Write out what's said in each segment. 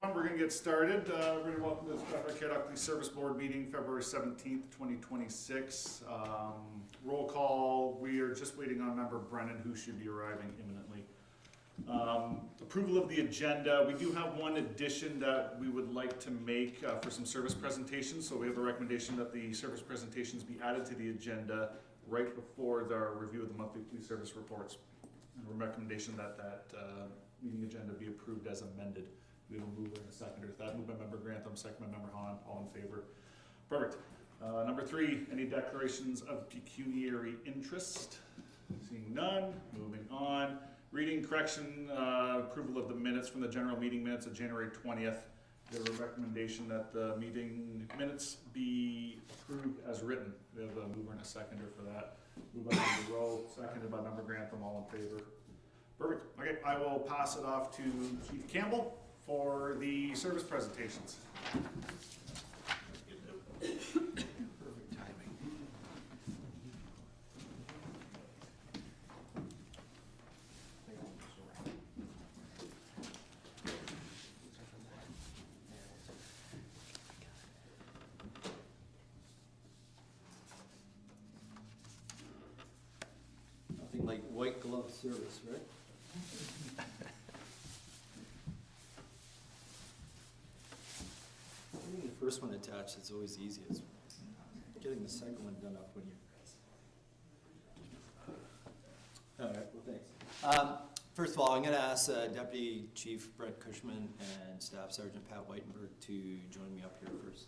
We're going to get started. We're going to welcome to the Strathroy-Caradoc Service Board meeting, February 17th, 2026. Roll call. We are just waiting on member Brennan, who should be arriving imminently. Approval of the agenda. We do have one addition that we would like to make for some service presentations. So we have a recommendation that the service presentations be added to the agenda right before the review of the monthly police service reports. And a recommendation that meeting agenda be approved as amended. We will move in a second or that. Moved by member Grantham, second by member Hahn. All in favor? Perfect. Number 3, any declarations of pecuniary interest? Seeing none. Moving on. Reading correction, approval of the minutes from the general meeting minutes of January 20th. We have a recommendation that the meeting minutes be approved as written. We have a mover and a seconder for that. Moved by member Rowe, seconded by member Grantham. All in favor? Perfect. Okay, I will pass it off to Chief Campbell for the service presentations. Perfect timing. Nothing like white glove service, right? Getting the first one attached is always easy. It's getting the second one done up when you're... All right, well, thanks. First of all, I'm going to ask Deputy Chief Brett Cushman and Staff Sergeant Pat Whitenberg to join me up here first.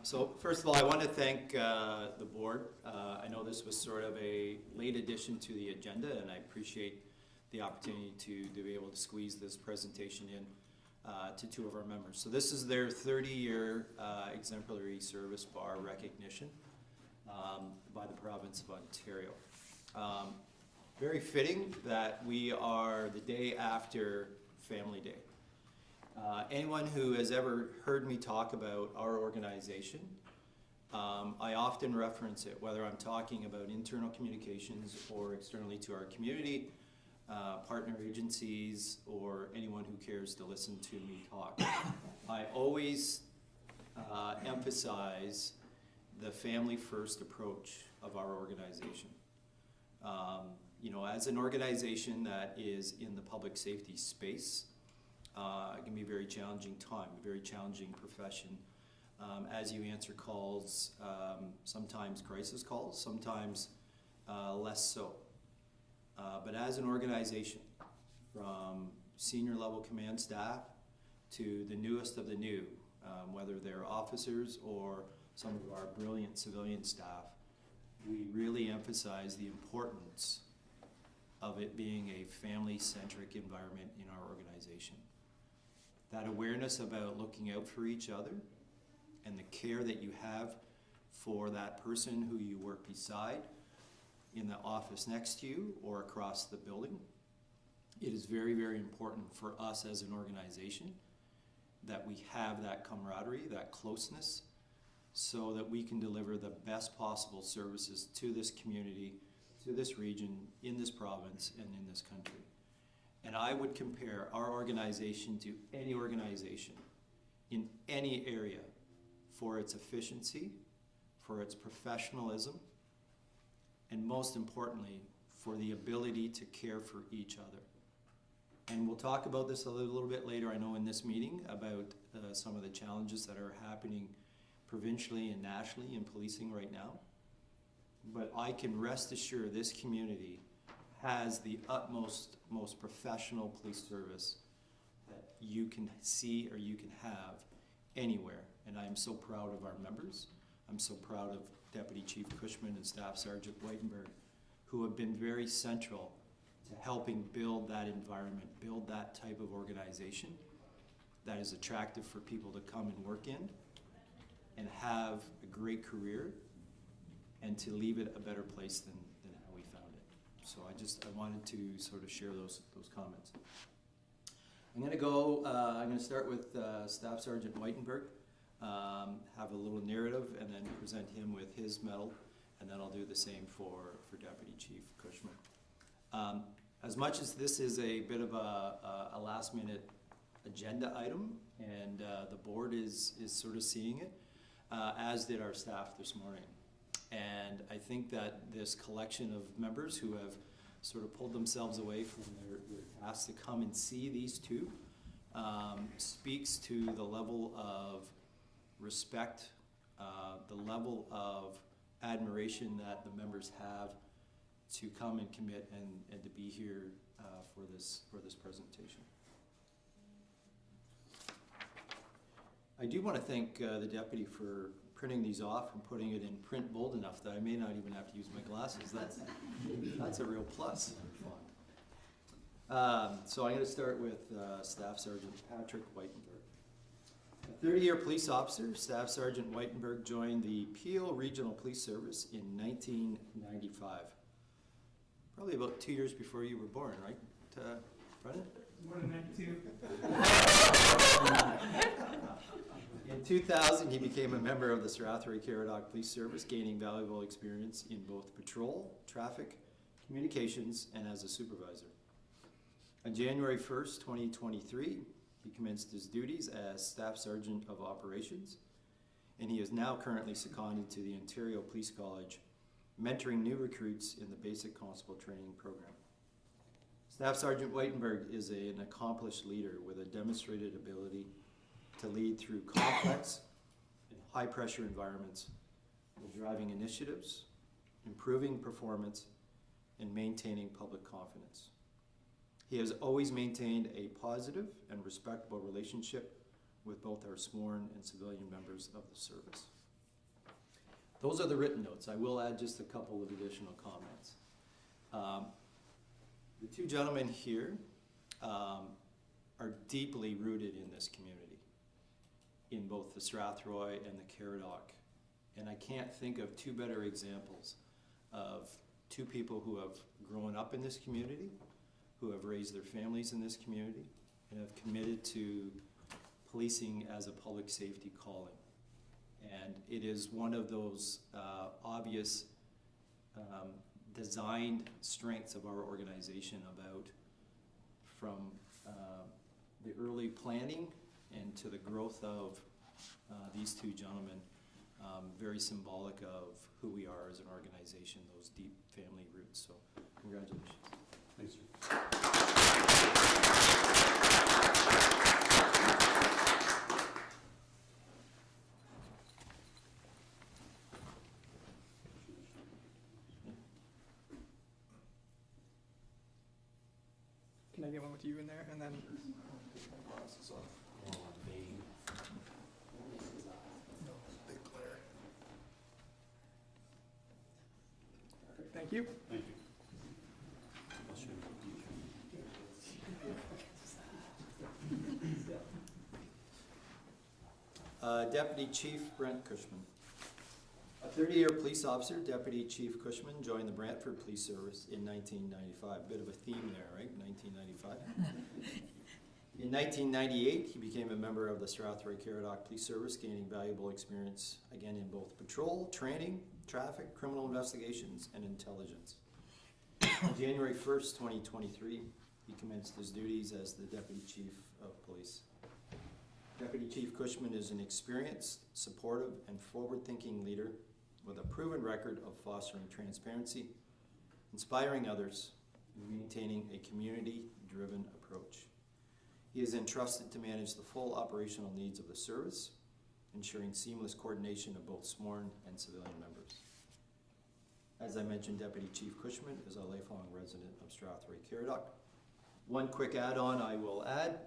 So first of all, I want to thank the board. I know this was sort of a late addition to the agenda, and I appreciate the opportunity to be able to squeeze this presentation in to 2 of our members. So this is their 30-year exemplary service bar recognition by the province of Ontario. Very fitting that we are the day after Family Day. Anyone who has ever heard me talk about our organization, I often reference it, whether I'm talking about internal communications or externally to our community, partner agencies, or anyone who cares to listen to me talk. I always emphasize the family-first approach of our organization. You know, as an organization that is in the public safety space, it can be a very challenging time, a very challenging profession. As you answer calls, sometimes crisis calls, sometimes less so. But as an organization, from senior level command staff to the newest of the new, whether they're officers or some of our brilliant civilian staff, we really emphasize the importance of it being a family-centric environment in our organization. That awareness about looking out for each other and the care that you have for that person who you work beside in the office next to you or across the building. It is very, very important for us as an organization that we have that camaraderie, that closeness, so that we can deliver the best possible services to this community, to this region, in this province, and in this country. And I would compare our organization to any organization in any area for its efficiency, for its professionalism, and most importantly, for the ability to care for each other. And we'll talk about this a little bit later, I know, in this meeting about some of the challenges that are happening provincially and nationally in policing right now. But I can rest assured this community has the utmost, most professional police service that you can see or you can have anywhere. And I am so proud of our members. I'm so proud of Deputy Chief Cushman and Staff Sergeant Whitenberg, who have been very central to helping build that environment, build that type of organization that is attractive for people to come and work in and have a great career and to leave it a better place than how we found it. So I wanted to sort of share those comments. I'm going to start with Staff Sergeant Whitenberg, have a little narrative, and then present him with his medal, and then I'll do the same for Deputy Chief Cushman. As much as this is a bit of a last-minute agenda item, and the board is sort of seeing it, as did our staff this morning. And I think that this collection of members who have sort of pulled themselves away from their task to come and see these two speaks to the level of respect, the level of admiration that the members have to come and commit and to be here for this presentation. I do want to thank the deputy for printing these off and putting it in print bold enough that I may not even have to use my glasses. That's a real plus. So I'm going to start with Staff Sergeant Patrick Whitenberg. A 30-year police officer, Staff Sergeant Whitenberg joined the Peel Regional Police Service in 1995. Probably about 2 years before you were born, right, Brennan? More than 92. In 2000, he became a member of the Strathroy-Caradoc Police Service, gaining valuable experience in both patrol, traffic, communications, and as a supervisor. On January 1st, 2023, he commenced his duties as Staff Sergeant of Operations, and he is now currently seconded to the Ontario Police College, mentoring new recruits in the Basic Constable Training Program. Staff Sergeant Whitenberg is an accomplished leader with a demonstrated ability to lead through complex and high-pressure environments, with driving initiatives, improving performance, and maintaining public confidence. He has always maintained a positive and respectable relationship with both our sworn and civilian members of the service. Those are the written notes. I will add just a couple of additional comments. The two gentlemen here are deeply rooted in this community, in both the Strathroy and the Caradoc. And I can't think of two better examples of two people who have grown up in this community, who have raised their families in this community, and have committed to policing as a public safety calling. And it is one of those obvious designed strengths of our organization, about from the early planning and to the growth of these two gentlemen, very symbolic of who we are as an organization, those deep family roots. So congratulations. Thanks, sir. Can I get one with you in there? And then. Glasses off. No, big glare. Perfect. Thank you. Thank you. Deputy Chief Brent Cushman. A 30-year police officer, Deputy Chief Cushman joined the Brantford Police Service in 1995. Bit of a theme there, right? 1995. In 1998, he became a member of the Strathroy-Caradoc Police Service, gaining valuable experience, again, in both patrol, training, traffic, criminal investigations, and intelligence. On January 1st, 2023, he commenced his duties as the Deputy Chief of Police. Deputy Chief Cushman is an experienced, supportive, and forward-thinking leader with a proven record of fostering transparency, inspiring others, and maintaining a community-driven approach. He is entrusted to manage the full operational needs of the service, ensuring seamless coordination of both sworn and civilian members. As I mentioned, Deputy Chief Cushman is a lifelong resident of Strathroy-Caradoc. One quick add-on I will add,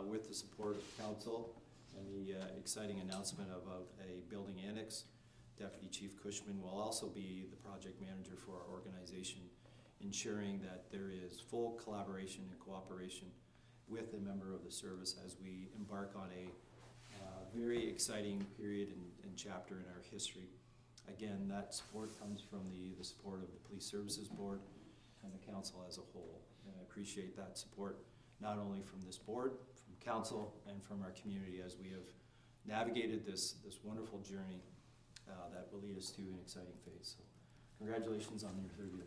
with the support of council and the exciting announcement about a building annex, Deputy Chief Cushman will also be the project manager for our organization, ensuring that there is full collaboration and cooperation with a member of the service as we embark on a very exciting period and chapter in our history. Again, that support comes from the support of the Police Services Board and the council as a whole. And I appreciate that support not only from this board, from council, and from our community as we have navigated this wonderful journey that will lead us to an exciting phase. So congratulations on your 3rd year.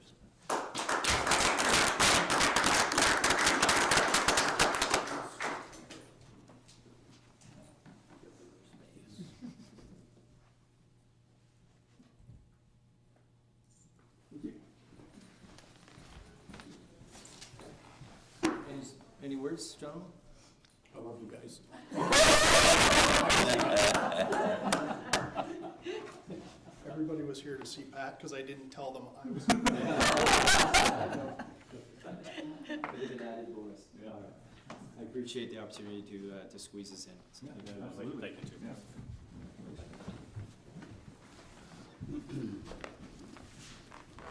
Any words, gentlemen? I love you guys. Everybody was here to see Pat because I didn't tell them I was. Yeah. I appreciate the opportunity to squeeze us in. So, Absolutely. Thank you too.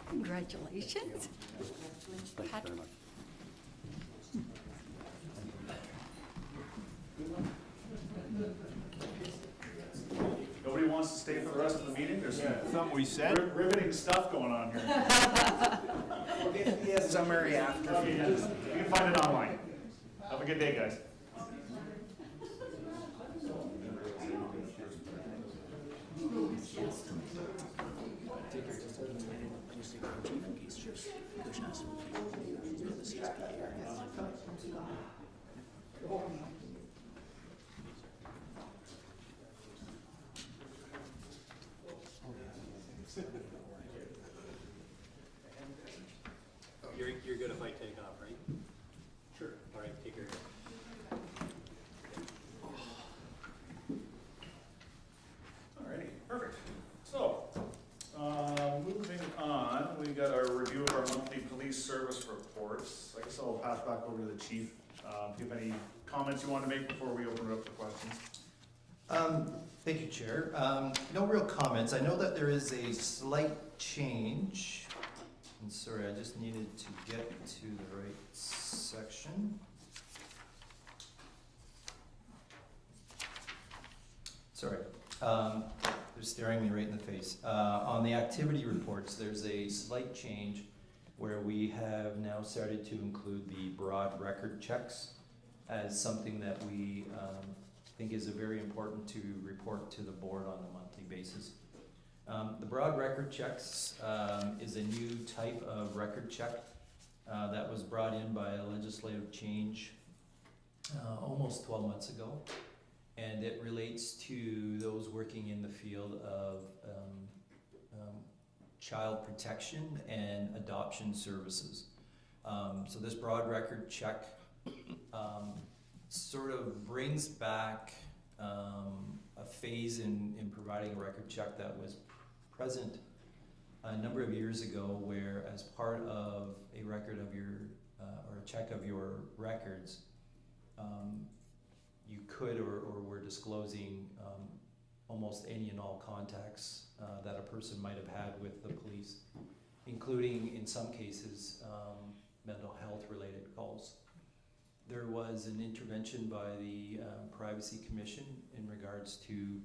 Congratulations. Thank you very much. Nobody wants to stay for the rest of the meeting? There's Something we said. riveting stuff going on here. Summary after. Okay, you can find it online. Have a good day, guys. You're good if I take off, right? Sure. All right, take care. Alrighty, perfect. So, moving on, we got our review of our monthly police service reports. I guess I'll pass back over to the chief. Do you have any comments you want to make before we open it up for questions? Thank you, Chair. No real comments. I know that there is a slight change. And sorry, I just needed to get to the right section. Sorry, they're staring me right in the face. On the activity reports, there's a slight change where we have now started to include the broad record checks as something that we think is very important to report to the board on a monthly basis. The broad record checks is a new type of record check that was brought in by a legislative change almost 12 months ago. And it relates to those working in the field of child protection and adoption services. So this broad record check sort of brings back a phase in providing a record check that was present a number of years ago, where as part of a record of your or a check of your records, you could or were disclosing almost any and all contacts that a person might have had with the police, including in some cases mental health related calls. There was an intervention by the Privacy Commission in regards to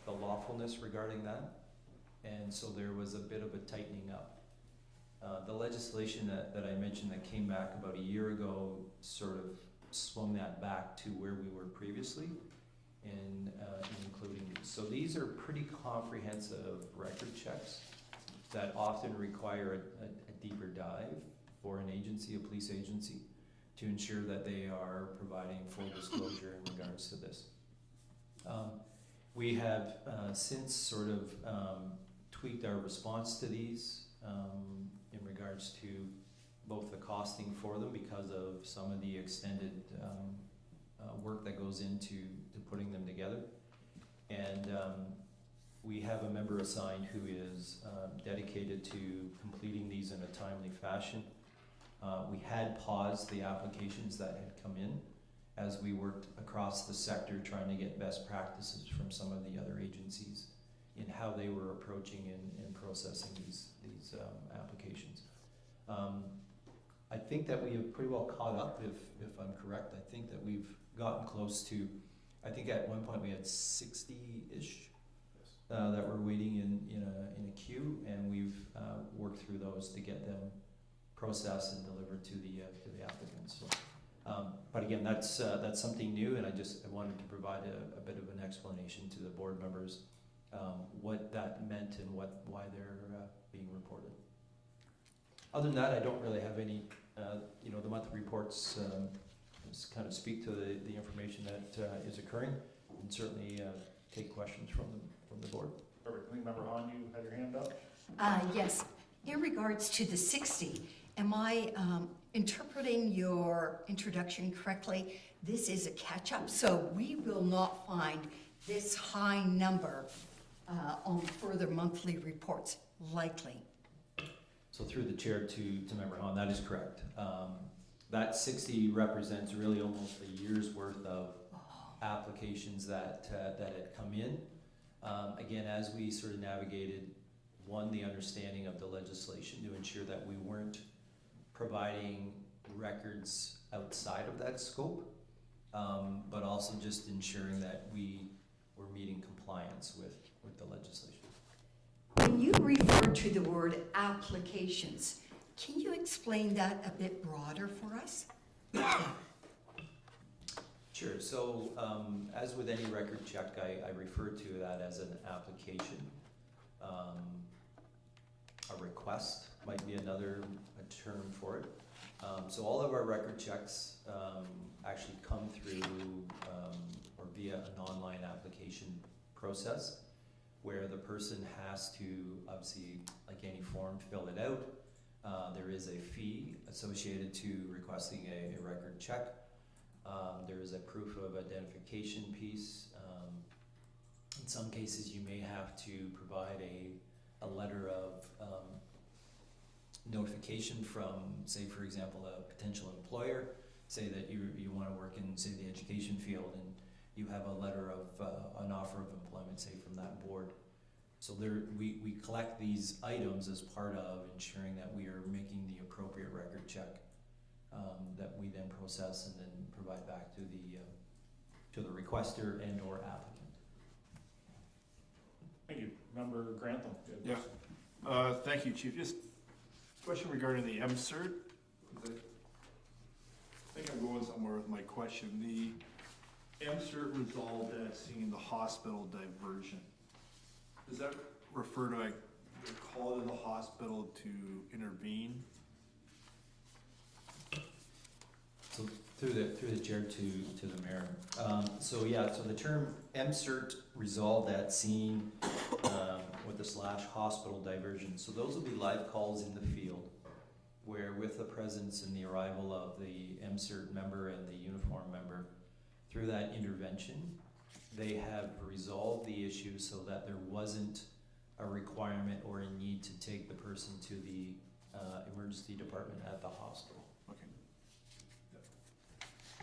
the lawfulness regarding that, and so there was a bit of a tightening up. The legislation that I mentioned that came back about a year ago sort of swung that back to where we were previously, in including these. So these are pretty comprehensive record checks that often require a deeper dive for an agency, a police agency, to ensure that they are providing full disclosure in regards to this. We have since sort of tweaked our response to these in regards to both the costing for them because of some of the extended work that goes into putting them together. And we have a member assigned who is dedicated to completing these in a timely fashion. We had paused the applications that had come in as we worked across the sector trying to get best practices from some of the other agencies in how they were approaching and processing these applications. I think that we have pretty well caught up, if I'm correct. I think that we've gotten close to, I think at one point we had 60-ish that were waiting in a queue, and we've worked through those to get them processed and delivered to the applicants. So But again, that's something new, and I wanted to provide a bit of an explanation to the board members what that meant and why they're being reported. Other than that, I don't really have any. The monthly reports just kind of speak to the information that is occurring, and certainly take questions from the board. Perfect. I think Member Hahn, you had your hand up. Yes. In regards to the 60, am I interpreting your introduction correctly? This is a catch-up, so we will not find this high number on further monthly reports, likely. So through the chair to Member Hahn, that is correct. That 60 represents really almost a year's worth of applications that had come in. Again, as we sort of navigated, the understanding of the legislation to ensure that we weren't providing records outside of that scope, but also just ensuring that we were meeting compliance with the legislation. When you refer to the word applications, can you explain that a bit broader for us? Sure. So as with any record check, I refer to that as an application. A request might be another term for it. So all of our record checks actually come through or via an online application process where the person has to, obviously, like any form, fill it out. There is a fee associated to requesting a record check. There is a proof of identification piece. In some cases, you may have to provide a letter of notification from, say, for example, a potential employer, say that you want to work in, say, the education field, and you have a letter of an offer of employment, say, from that board. So we collect these items as part of ensuring that we are making the appropriate record check that we then process and then provide back to the requester and or applicant. Thank you. Member Grantham. Yeah. Thank you, Chief. Just a question regarding the MCERT. I think I'm going somewhere with my question. The MCERT resolved at seeing the hospital diversion. Does that refer to a call to the hospital to intervene? So through the chair to the mayor. So the term MCERT resolved at scene with the / hospital diversion. So those will be live calls in the field where, with the presence and the arrival of the MCERT member and the uniform member, through that intervention, they have resolved the issue so that there wasn't a requirement or a need to take the person to the emergency department at the hospital. Okay.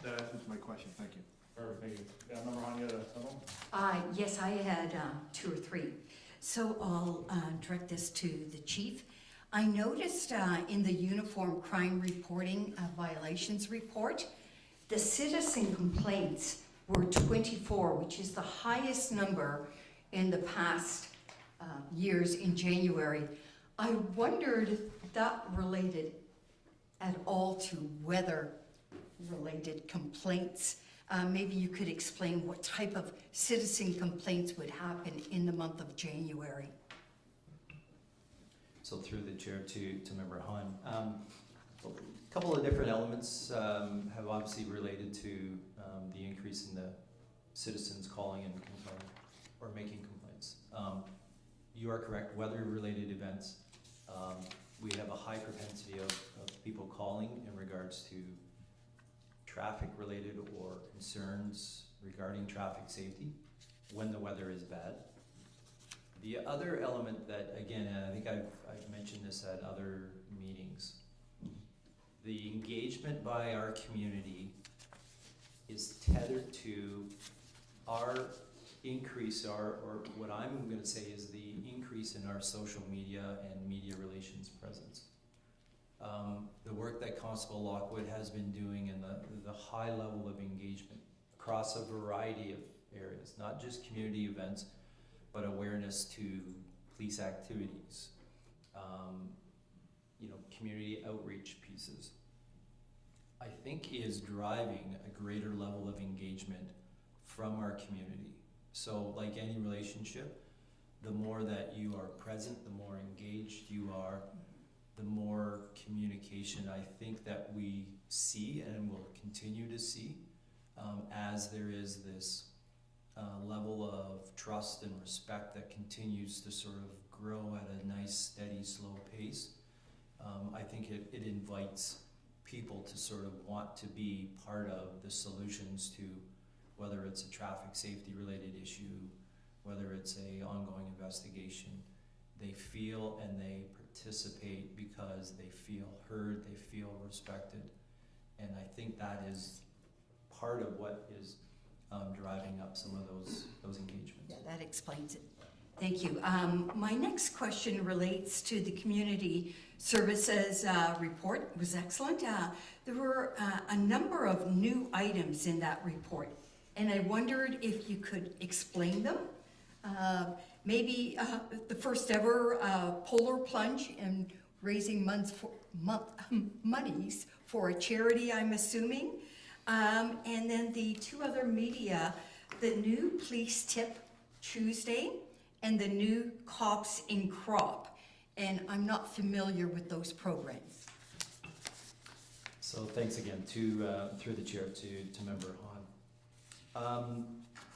That answers my question. Thank you. Perfect. Thank you. Yeah, Member Hahn, you had something? Yes, I had 2 or 3. So I'll direct this to the chief. I noticed in the Uniform Crime Reporting Violations Report, the citizen complaints were 24, which is the highest number in the past years in January. I wondered if that related at all to weather-related complaints. Maybe you could explain what type of citizen complaints would happen in the month of January. So through the chair to Member Hahn. A couple of different elements have obviously related to the increase in the citizens calling and complaining or making complaints. You are correct, weather-related events. We have a high propensity of people calling in regards to traffic-related or concerns regarding traffic safety when the weather is bad. The other element that, again, and I think I've mentioned this at other meetings, the engagement by our community is tethered to our increase, or what I'm going to say is the increase in our social media and media relations presence. The work that Constable Lockwood has been doing and the high level of engagement across a variety of areas, not just community events, but awareness to police activities, community outreach pieces. I think is driving a greater level of engagement from our community. So like any relationship, the more that you are present, the more engaged you are, the more communication I think that we see and will continue to see as there is this level of trust and respect that continues to sort of grow at a nice, steady, slow pace. I think it invites people to sort of want to be part of the solutions to whether it's a traffic safety related issue, whether it's a ongoing investigation. They feel and they participate because they feel heard, they feel respected. And I think that is part of what is driving up some of those engagements. Yeah, that explains it. Thank you. My next question relates to the community services report. It was excellent. There were a number of new items in that report, and I wondered if you could explain them. Maybe the first ever polar plunge and raising monies for a charity, I'm assuming. And then the two other media, the new Police Tip Tuesday and the new Cops in Crop. And I'm not familiar with those programs. So thanks again through the chair to Member Hahn.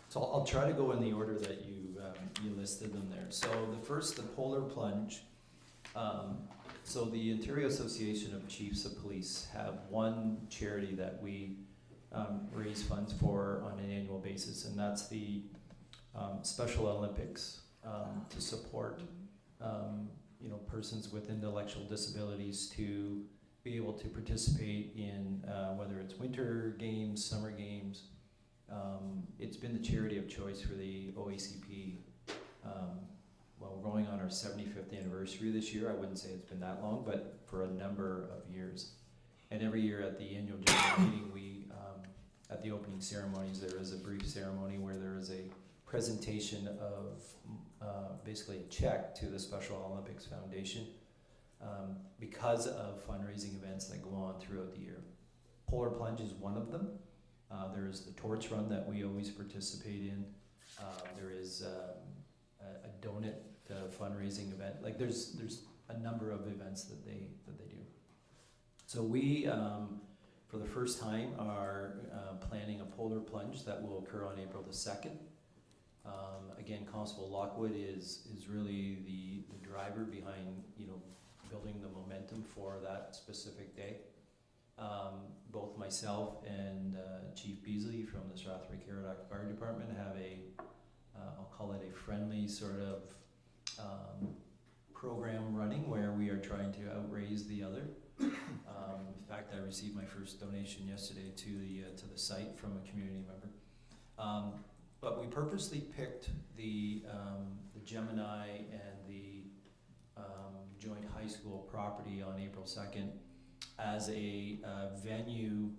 So I'll try to go in the order that you listed them there. So the first, the Polar Plunge. So the Ontario Association of Chiefs of Police have one charity that we raise funds for on an annual basis, and that's the Special Olympics to support persons with intellectual disabilities to be able to participate in whether it's winter games, summer games. It's been the charity of choice for the OACP. Well, we're going on our 75th anniversary this year. I wouldn't say it's been that long, but for a number of years. And every year at the annual general meeting, we, at the opening ceremonies, there is a brief ceremony where there is a presentation of basically a check to the Special Olympics Foundation because of fundraising events that go on throughout the year. Polar Plunge is one of them. There is the Torch Run that we always participate in. There is a donut fundraising event. Like there's a number of events that they do. So we, for the first time, are planning a Polar Plunge that will occur on April the 2nd. Again, Constable Lockwood is really the driver behind building the momentum for that specific day. Both myself and Chief Beasley from the Strathroy-Caradoc Fire Department have I'll call it a friendly sort of program running where we are trying to outraise the other. In fact, I received my first donation yesterday to the site from a community member. But we purposely picked the Gemini and the joint high school property on April 2nd as a venue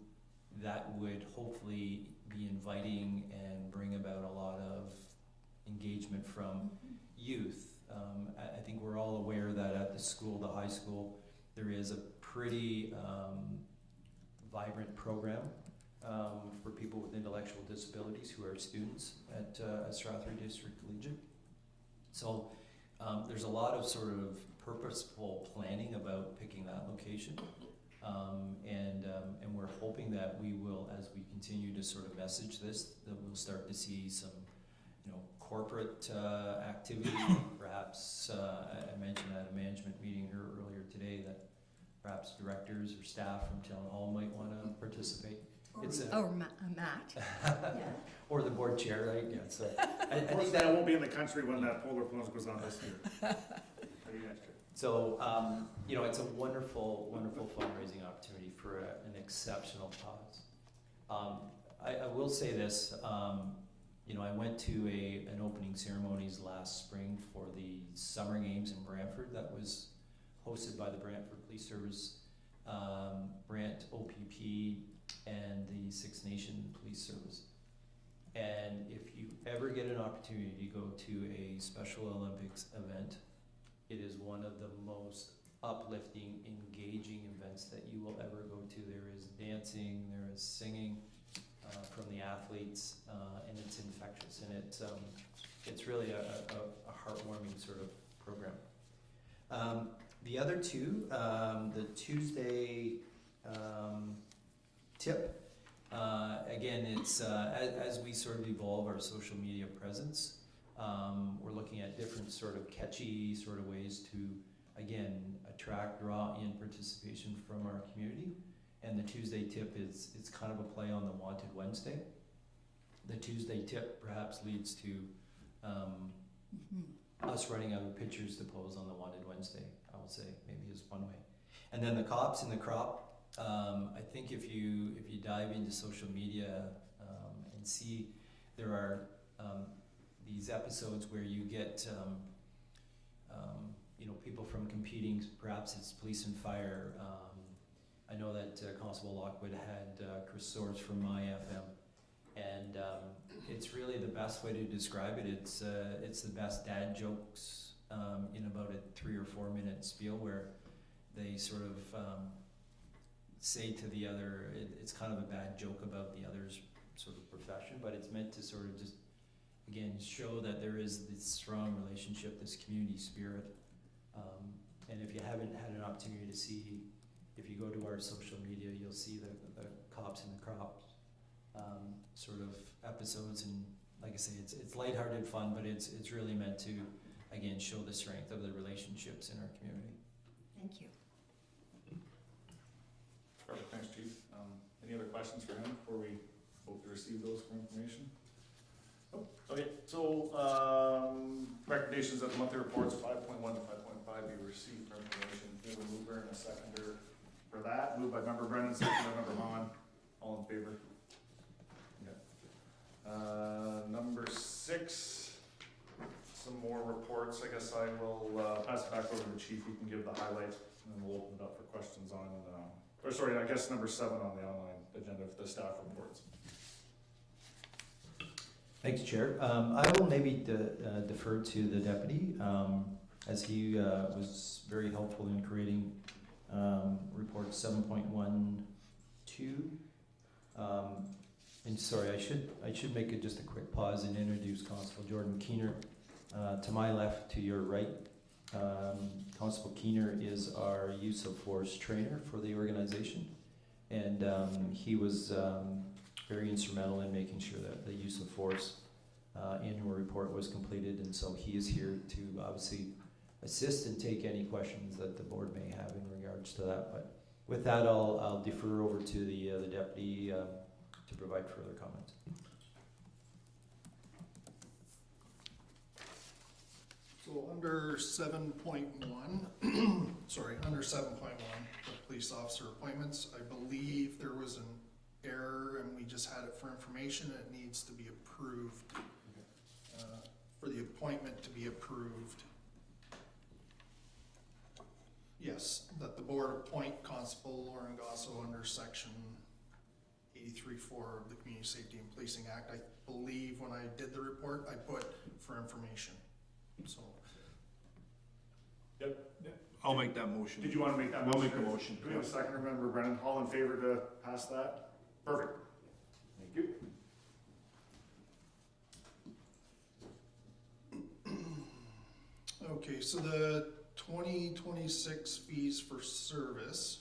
that would hopefully be inviting and bring about a lot of engagement from youth. I think we're all aware that at the school, the high school, there is a pretty vibrant program for people with intellectual disabilities who are students at Strathroy District Collegiate. So there's a lot of sort of purposeful planning about picking that location. And we're hoping that we will, as we continue to sort of message this, that we'll start to see some, corporate activity. Perhaps I mentioned at a management meeting here earlier today that perhaps directors or staff from town hall might want to participate. Matt. Yeah. Or the board chair, right? Yeah. So I think Unfortunately, I won't be in the country when that Polar Plunge goes on this year. Maybe next year. So, it's a wonderful, wonderful fundraising opportunity for an exceptional cause. I will say this, I went to an opening ceremonies last spring for the summer games in Brantford that was hosted by the Brantford Police Service, Brant OPP, and the Six Nation Police Service. And if you ever get an opportunity to go to a Special Olympics event, it is one of the most uplifting, engaging engaging events that you will ever go to. There is dancing, there is singing from the athletes, and it's infectious, and it's really a heartwarming sort of program. The other two, the Tuesday tip, again, it's as we sort of evolve our social media presence, we're looking at different sort of catchy sort of ways to, again, attract, draw in participation from our community. And the Tuesday tip is, it's kind of a play on the Wanted Wednesday. The Tuesday tip perhaps leads to us running out of pictures to pose on the Wanted Wednesday, I will say, maybe is one way. And then the cops in the crop, I think if you dive into social media and see, there are these episodes where you get people from competing, perhaps it's police and fire. I know that Constable Lockwood had Chris Soares from My FM, and it's really the best way to describe it. It's the best dad jokes in about a 3 or 4 minute spiel where they sort of say to the other, it's kind of a bad joke about the other's sort of profession, but it's meant to sort of just, again, show that there is this strong relationship, this community spirit. And if you haven't had an opportunity to see, if you go to our social media, you'll see the cops in the crop sort of episodes. And like I say, it's lighthearted fun, but it's really meant to, again, show the strength of the relationships in our community. Thank you. Perfect, thanks, Chief. Any other questions for him before we hope to receive those for information? Nope. Okay, so recommendations of the monthly reports 5.1 to 5.5 be received for information. We have a mover and a seconder for that. Moved by member Brennan, seconded by member Hahn. All in favor? Yeah. Number 6, some more reports. I guess I will pass it back over to the chief. He can give the highlights, and then we'll open it up for questions on, I guess number 7 on the online agenda for the staff reports. Thanks, Chair. I will maybe defer to the deputy, as he was very helpful in creating report 7.12. And sorry, I should make just a quick pause and introduce Constable Jordan Keener. To my left, to your right, Constable Keener is our use of force trainer for the organization, and he was very instrumental in making sure that the use of force annual report was completed, and so he is here to obviously assist and take any questions that the board may have in regards to that. But with that, I'll defer over to the deputy to provide further comments. So under 7.1, under 7.1, the police officer appointments, I believe there was an error and we just had it for information. It needs to be approved, for the appointment to be approved. Yes, that the board appoint Constable Lauren Gosso under section 83.4 of the Community Safety and Policing Act. I believe when I did the report, I put for information. So. Yep. I'll make that motion. Did you want to make that I'll motion? make the motion. Do we have a second? Remember, Brennan, all in favor to pass that? Perfect. Thank you. Okay, so the 2026 fees for service,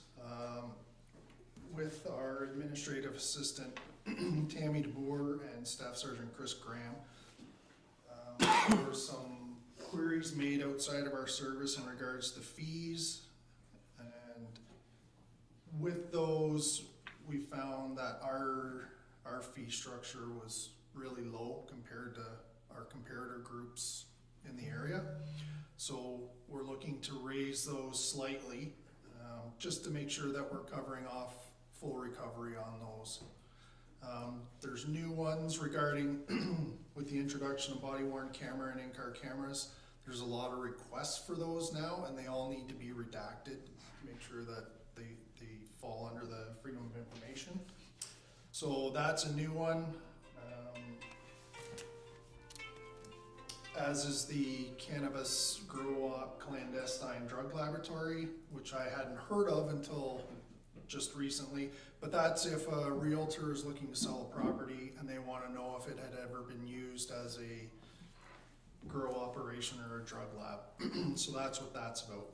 with our administrative assistant Tammy DeBoer and Staff Sergeant Chris Graham, there were some queries made outside of our service in regards to fees, and with those we found that our fee structure was really low compared to our comparator groups in the area. So we're looking to raise those slightly, just to make sure that we're covering off full recovery on those. There's new ones regarding with the introduction of body-worn camera and in-car cameras. There's a lot of requests for those now, and they all need to be redacted to make sure that they fall under the Freedom of Information. So that's a new one. as is the Cannabis Grow-Op Clandestine Drug Laboratory, which I hadn't heard of until just recently. But that's if a realtor is looking to sell a property and they want to know if it had ever been used as a grow operation or a drug lab. So that's what that's about.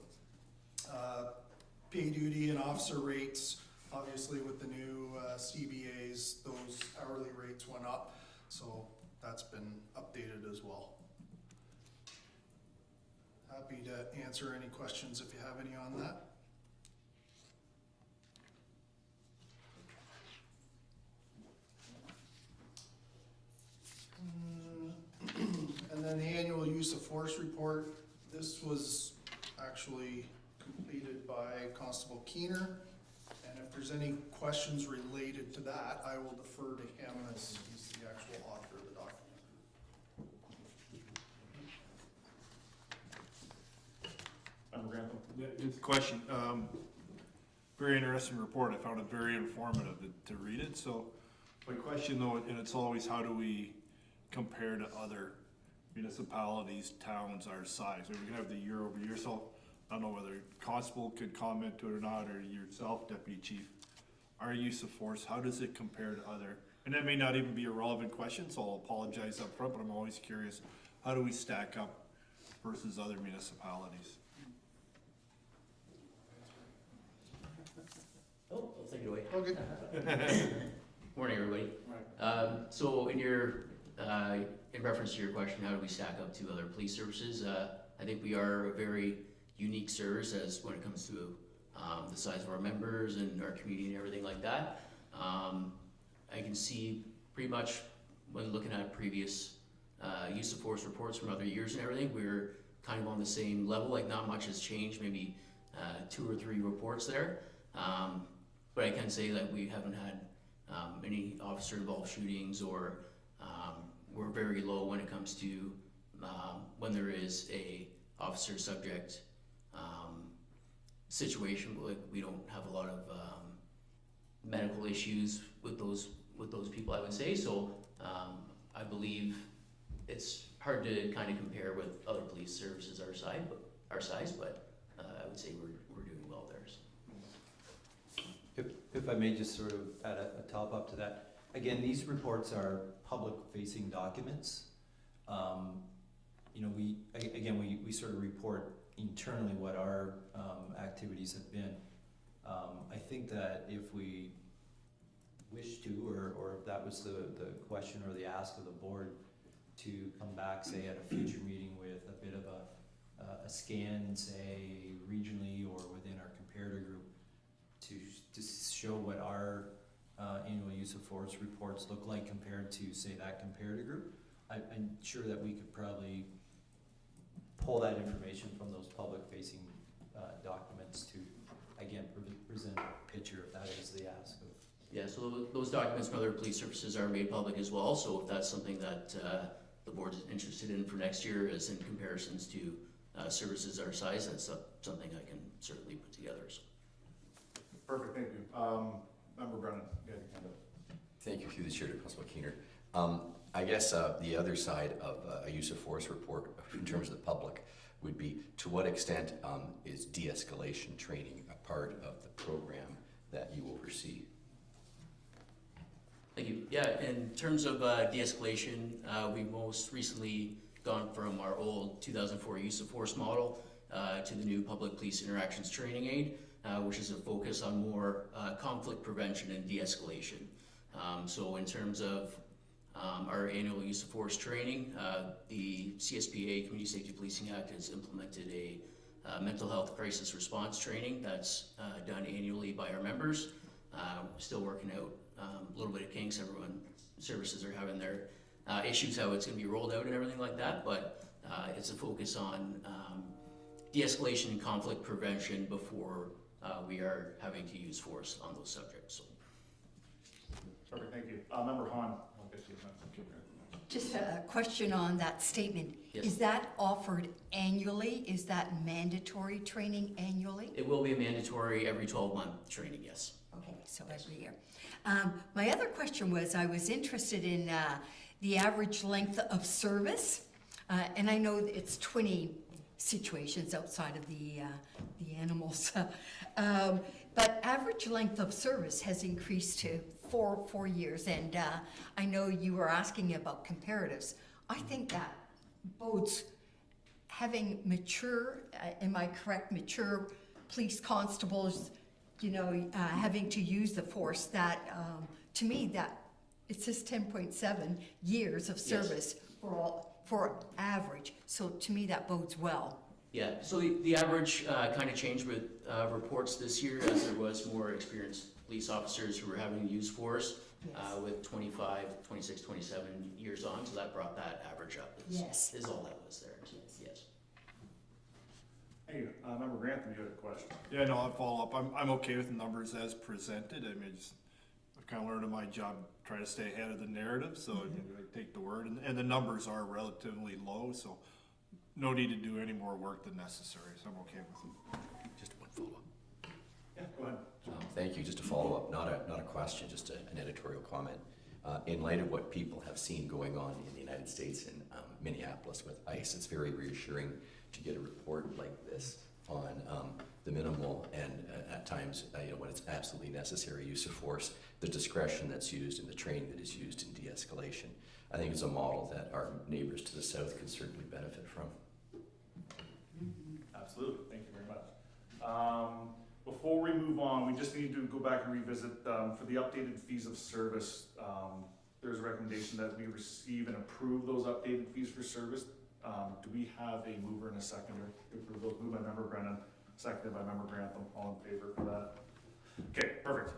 Pay duty and officer rates, obviously with the new CBAs, those hourly rates went up. So that's been updated as well. Happy to answer any questions if you have any on that. And then the annual use of force report. This was actually completed by Constable Keener. And if there's any questions related to that, I will defer to him as he's the actual author of the document. Member Grantham? Yeah, it's a question. Very interesting report. I found it very informative to read it. So my question though, and it's always how do we compare to other municipalities, towns our size? We're gonna have the year over year. So I don't know whether Constable could comment to it or not, or yourself, Deputy Chief. Our use of force, how does it compare to other? And that may not even be a relevant question, so I'll apologize up front, but I'm always curious. How do we stack up versus other municipalities? Oh, I'll take it away. Okay. Morning, everybody. So in reference to your question, how do we stack up to other police services? I think we are a very unique service as when it comes to the size of our members and our community and everything like that. I can see pretty much when looking at previous use of force reports from other years and everything, we're kind of on the same level, like not much has changed, maybe 2 or 3 reports there. But I can say that we haven't had any officer involved shootings, or we're very low when it comes to when there is a officer subject situation. Like we don't have a lot of medical issues with those people, I would say. So I believe it's hard to kind of compare with other police services our size, but I would say we're doing well there. So. If I may just sort of add a top up to that. Again, these reports are public-facing documents. You know, we sort of report internally what our activities have been. I think that if we wish to, or if that was the question or the ask of the board, to come back, say, at a future meeting with a bit of a scan, say, regionally or within our comparator group, to show what our annual use of force reports look like compared to, say, that comparator group. I'm sure that we could probably pull that information from those public-facing documents to, again, present a picture if that is the ask of. Yeah, so those documents from other police services are made public as well, so if that's something that the board is interested in for next year, as in comparisons to services our size, that's something I can certainly put together. So. Perfect, thank you. Member Brennan, you had your hand up. Thank you, through the chair, to Constable Keener. I guess the other side of a use of force report in terms of the public would be, to what extent is de-escalation training a part of the program that you oversee? Thank you. Yeah, in terms of de-escalation, we've most recently gone from our old 2004 use of force model to the new public police interactions training aid, which is a focus on more conflict prevention and de-escalation. So in terms of our annual use of force training, the CSPA, Community Safety Policing Act, has implemented a mental health crisis response training that's done annually by our members. Still working out a little bit of kinks. Services are having their issues, how it's going to be rolled out and everything like that, but it's a focus on de-escalation and conflict prevention before we are having to use force on those subjects. So. Perfect, thank you. Member Hahn, I'll get you next. Just a question on that statement. Yes. Is that offered annually? Is that mandatory training annually? It will be a mandatory every 12-month training, yes. Okay, so every year. My other question was, I was interested in the average length of service And I know it's 20 situations outside of the animals. But average length of service has increased to four years. And I know you were asking about comparatives. I think that bodes having mature, am I correct, mature police constables, you know, having to use the force, that, to me, that it says 10.7 years of service for average. So to me, that bodes well. Yeah, so the average kind of changed with reports this year, as there was more experienced police officers who were having to use force with 25, 26, 27 years on, so that brought that average up. Yes. Is all that was there. Yes. Hey, Member Grantham, you had a question. Yeah, no, I'll follow up. I'm okay with the numbers as presented. I mean, I've kind of learned in my job, try to stay ahead of the narrative, so I take the word, and the numbers are relatively low, so no need to do any more work than necessary, so I'm okay with it. Just one follow-up. Yeah, go ahead. Thank you. Just a follow-up, not a question, just an editorial comment. In light of what people have seen going on in the United States in Minneapolis with ICE, it's very reassuring to get a report like this on the minimal and at times, when it's absolutely necessary use of force, the discretion that's used and the training that is used in de-escalation. I think it's a model that our neighbors to the south can certainly benefit from. Absolutely, thank you very much. Before we move on, we just need to go back and revisit, for the updated fees of service, there's a recommendation that we receive and approve those updated fees for service. Do we have a mover and a seconder to approve those? Moved by Member Brennan, seconded by Member Grantham. All in favor for that? Okay, perfect.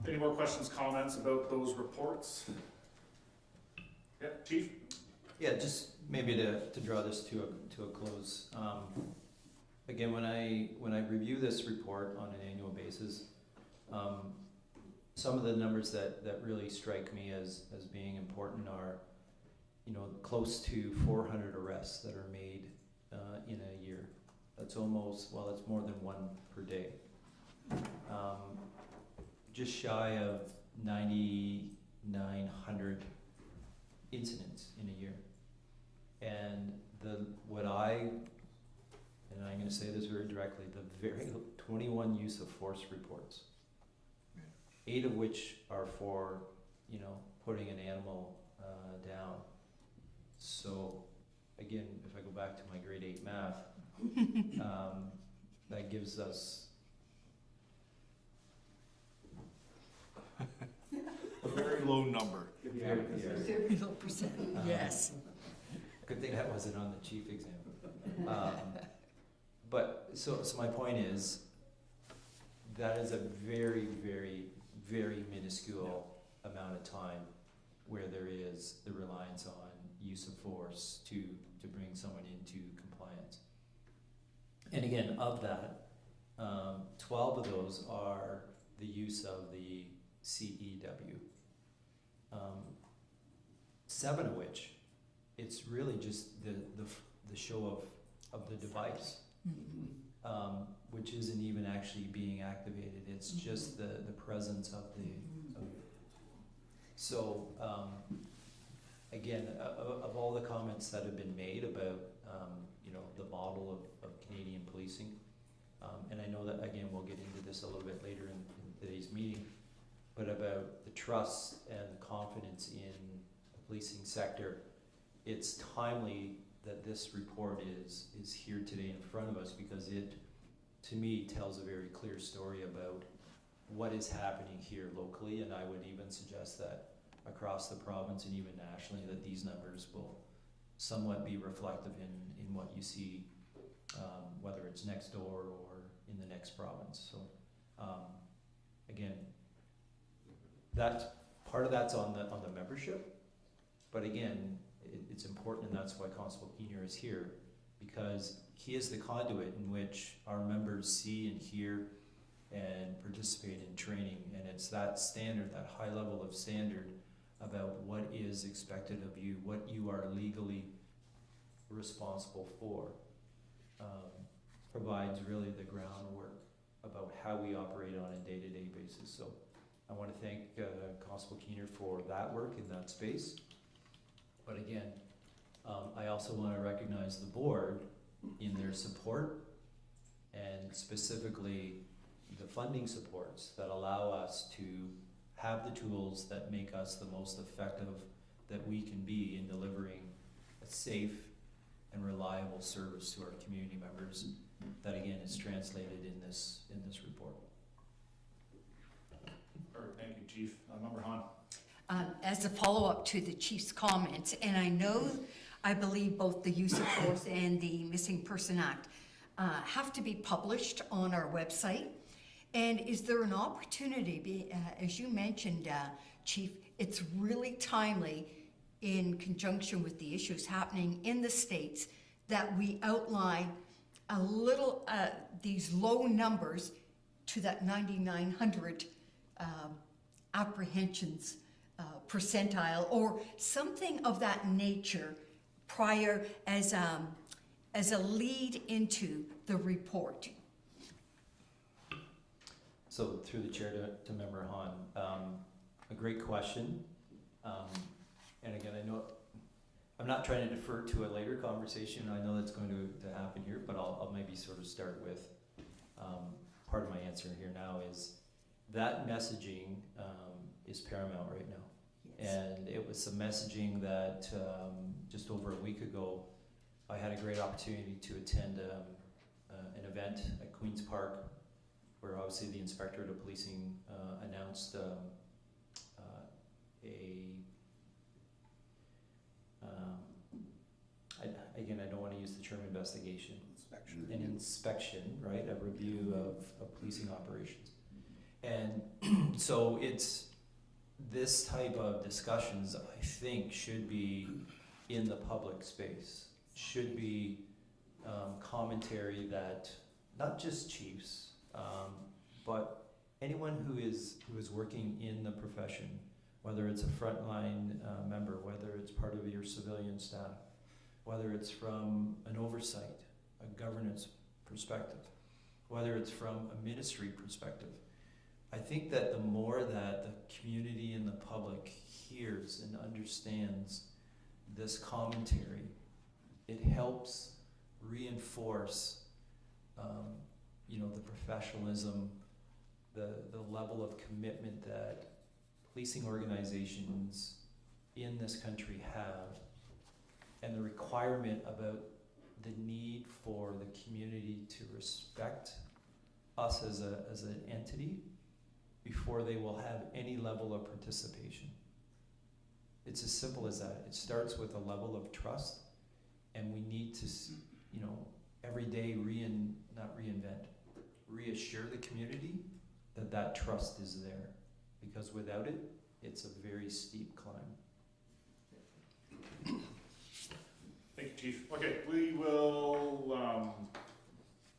Any more questions, comments about those reports? Yeah, Chief? Yeah, just maybe to draw this to a close. Again, when I review this report on an annual basis, some of the numbers that really strike me as being important are, close to 400 arrests that are made in a year. That's almost, it's more than one per day. Just shy of 9,900 incidents in a year. And and I'm going to say this very directly, 21 use of force reports. 8 of which are for, putting an animal down. So again, if I go back to my grade 8 math, that gives us A very low number. Very low percent, yes. Good thing that wasn't on the chief exam. But so my point is, that is a very, very, very minuscule amount of time where there is the reliance on use of force to bring someone into compliance. And again, of that, 12 of those are the use of the CEW. 7 of which, it's really just the show of the device, which isn't even actually being activated. It's just the presence of the. So again, of all the comments that have been made about the model of Canadian policing, and I know that again we'll get into this a little bit later in today's meeting, but about the trust and the confidence in the policing sector, it's timely that this report is here today in front of us, because it, to me, tells a very clear story about what is happening here locally, and I would even suggest that across the province and even nationally, that these numbers will somewhat be reflective in what you see, whether it's next door or in the next province. So again, that part of that's on the membership, but again, it's important, and that's why Constable Keener is here, because he is the conduit in which our members see and hear and participate in training, and it's that standard, that high level of standard about what is expected of you, what you are legally responsible for, provides really the groundwork about how we operate on a day-to-day basis. So I want to thank Constable Keener for that work in that space. But again, I also want to recognize the board in their support, and specifically the funding supports that allow us to have the tools that make us the most effective that we can be in delivering a safe and reliable service to our community members that again is translated in this report. All right, thank you, Chief. Member Hahn. As a follow-up to the chief's comments, and I believe both the Use of Force and the Missing Person Act have to be published on our website. And is there an opportunity, as you mentioned, Chief, it's really timely in conjunction with the issues happening in the States that we outline a little, these low numbers to that 9,900 apprehensions percentile or something of that nature prior as a lead into the report. So through the chair to Member Hahn, a great question. And again, I know I'm not trying to defer to a later conversation. I know that's going to happen here, but I'll maybe sort of start with part of my answer here now is that messaging is paramount right now. Yes. And it was some messaging that just over a week ago, I had a great opportunity to attend an event at Queen's Park where obviously the Inspectorate of Policing announced again, I don't want to use the term investigation. An inspection, right? A review of policing operations. And so it's this type of discussions, I think, should be in the public space, should be commentary that not just chiefs, but anyone who is working in the profession, whether it's a frontline member, whether it's part of your civilian staff, whether it's from an oversight, a governance perspective, whether it's from a ministry perspective. I think that the more that the community and the public hears and understands this commentary, it helps reinforce the professionalism, the level of commitment that policing organizations in this country have, and the requirement about the need for the community to respect us as an entity before they will have any level of participation. It's as simple as that. It starts with a level of trust, and we need to, every day reassure the community that that trust is there, because without it, it's a very steep climb. Thank you, Chief. Okay, we will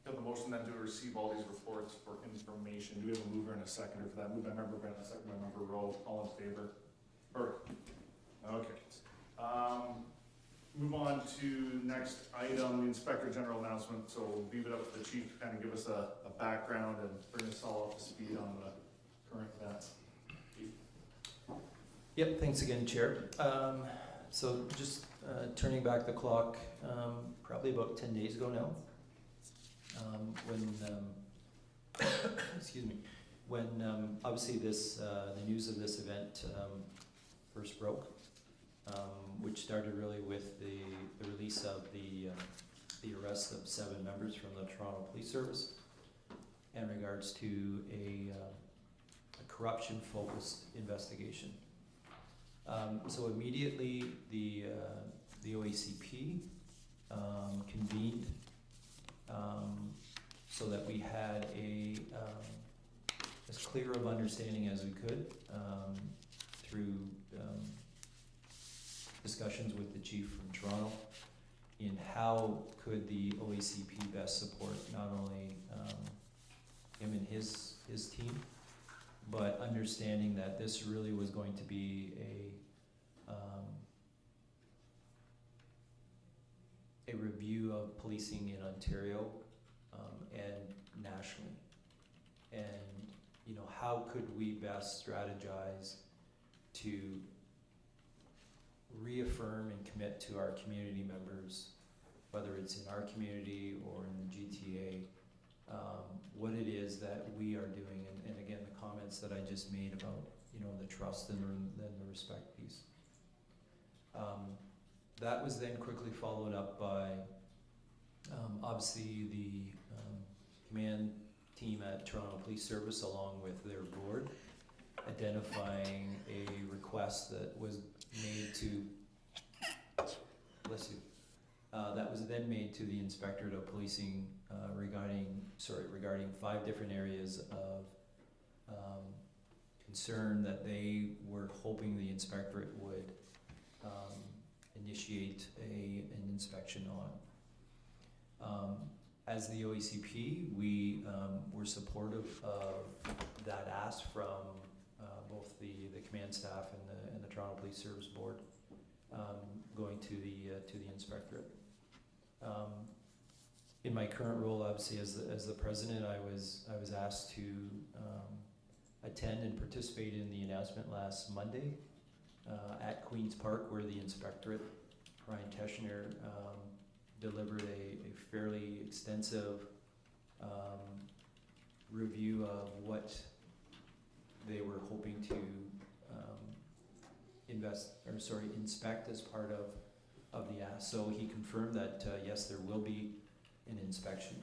have the motion then to receive all these reports for information. Do we have a mover and a seconder for that? Moved by Member Brennan, second by Member Rowe. All in favor? Okay. Move on to next item, the Inspector General announcement. So we'll leave it up to the Chief to kind of give us a background and bring us all up to speed on the current events. Chief. Yep, thanks again, Chair. So just turning back the clock, probably about 10 days ago now, when obviously the news of this event first broke, which started really with the release of the arrest of 7 members from the Toronto Police Service in regards to a corruption-focused investigation. So immediately the OACP convened so that we had as clear of understanding as we could through discussions with the chief from Toronto in how could the OACP best support not only him and his team, but understanding that this really was going to be a review of policing in Ontario and nationally, and how could we best strategize to reaffirm and commit to our community members, whether it's in our community or in the GTA, what it is that we are doing, and again, the comments that I just made about, you know, the trust and the respect piece. That was then quickly followed up by, obviously, the command team at Toronto Police Service, along with their board, identifying a request that was made to, bless you, that was then made to the Inspectorate of Policing regarding 5 different areas of concern that they were hoping the inspectorate would initiate an inspection on. As the OECP, we were supportive of that ask from both the command staff and the Toronto Police Service Board, going to the inspectorate. In my current role, obviously as the president, I was asked to attend and participate in the announcement last Monday at Queen's Park, where the inspectorate, Ryan Teschner, delivered a fairly extensive review of what they were hoping to inspect as part of the ask. So he confirmed that yes, there will be an inspection.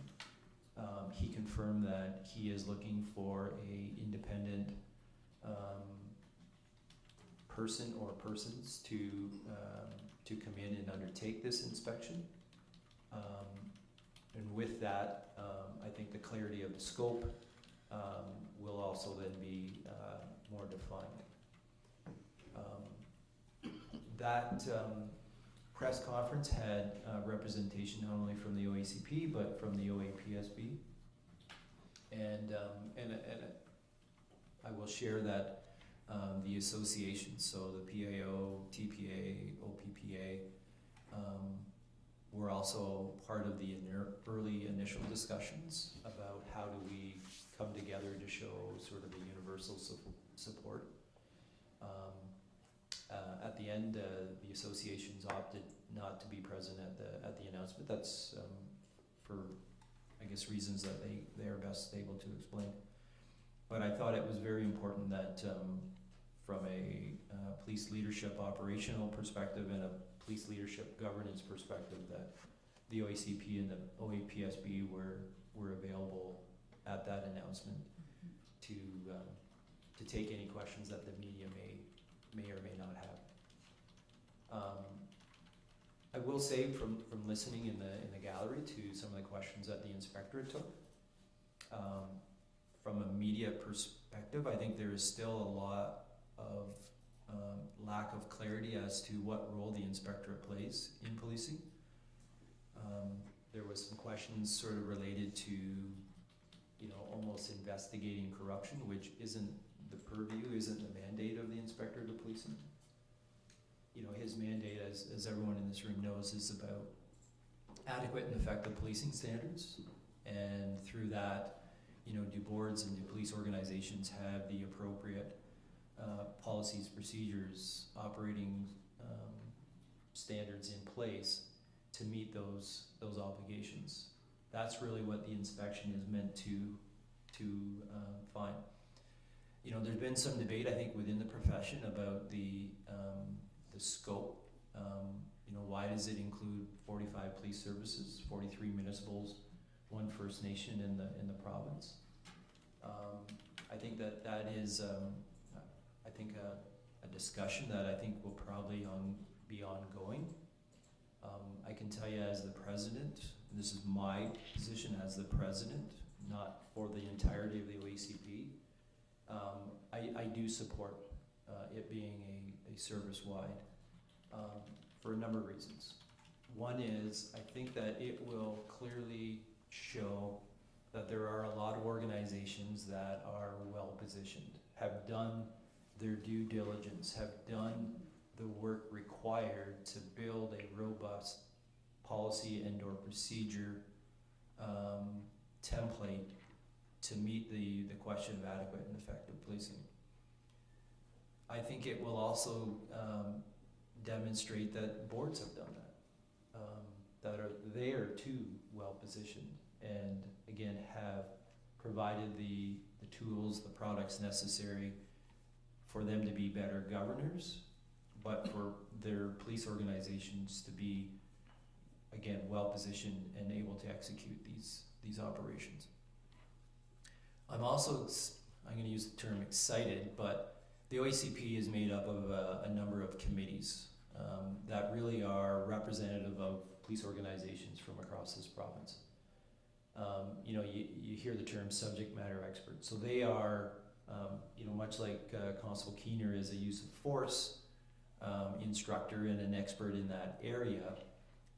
He confirmed that he is looking for a independent person or persons to come in and undertake this inspection. And with that, I think the clarity of the scope will also then be more defined. That press conference had representation not only from the OACP but from the OAPSB, and I will share that the associations, so the PAO, TPA, OPPA, were also part of the early initial discussions about how do we come together to show sort of a universal support. At the end, the associations opted not to be present at the announcement. That's for, I guess, reasons that they are best able to explain. But I thought it was very important that from a police leadership operational perspective and a police leadership governance perspective, that the OACP and the OAPSB were available at that announcement to take any questions that the media may or may not have. I will say from listening in the gallery to some of the questions that the inspectorate took, from a media perspective, I think there is still a lot of lack of clarity as to what role the inspectorate plays in policing. There was some questions sort of related to, you know, almost investigating corruption, which isn't the purview, isn't the mandate of the Inspectorate of Policing. You know, his mandate, as everyone in this room knows, is about adequate and effective policing standards, and through that, you know, do boards and do police organizations have the appropriate policies, procedures, operating standards in place to meet those obligations. That's really what the inspection is meant to find. You know, there's been some debate, I think, within the profession about the scope. You know, why does it include 45 police services, 43 municipals, 1 First Nation in the province? I think that is, I think a discussion that I think will probably be ongoing. I can tell you as the president, and this is my position as the president, not for the entirety of the OACP, I do support it being a service-wide for a number of reasons. One is, I think that it will clearly show that there are a lot of organizations that are well-positioned, have done their due diligence, have done the work required to build a robust policy and or procedure template to meet the question of adequate and effective policing. I think it will also demonstrate that boards have done that, they are too well positioned, and again have provided the tools, the products necessary for them to be better governors, but for their police organizations to be, again, well positioned and able to execute these operations. I'm also, I'm going to use the term excited, but the OACP is made up of a number of committees that really are representative of police organizations from across this province. You hear the term subject matter expert. So they are, much like Constable Keener is a use of force instructor and an expert in that area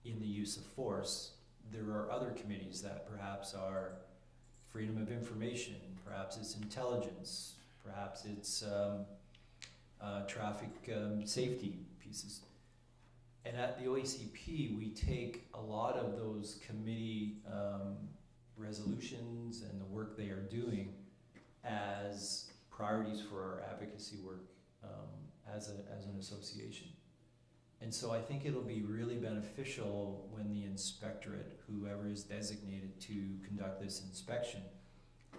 in the use of force, there are other committees that perhaps are freedom of information, perhaps it's intelligence, perhaps it's traffic safety pieces. And at the OACP, we take a lot of those committee resolutions and the work they are doing as priorities for our advocacy work as an association. And so I think it'll be really beneficial when the inspectorate, whoever is designated to conduct this inspection,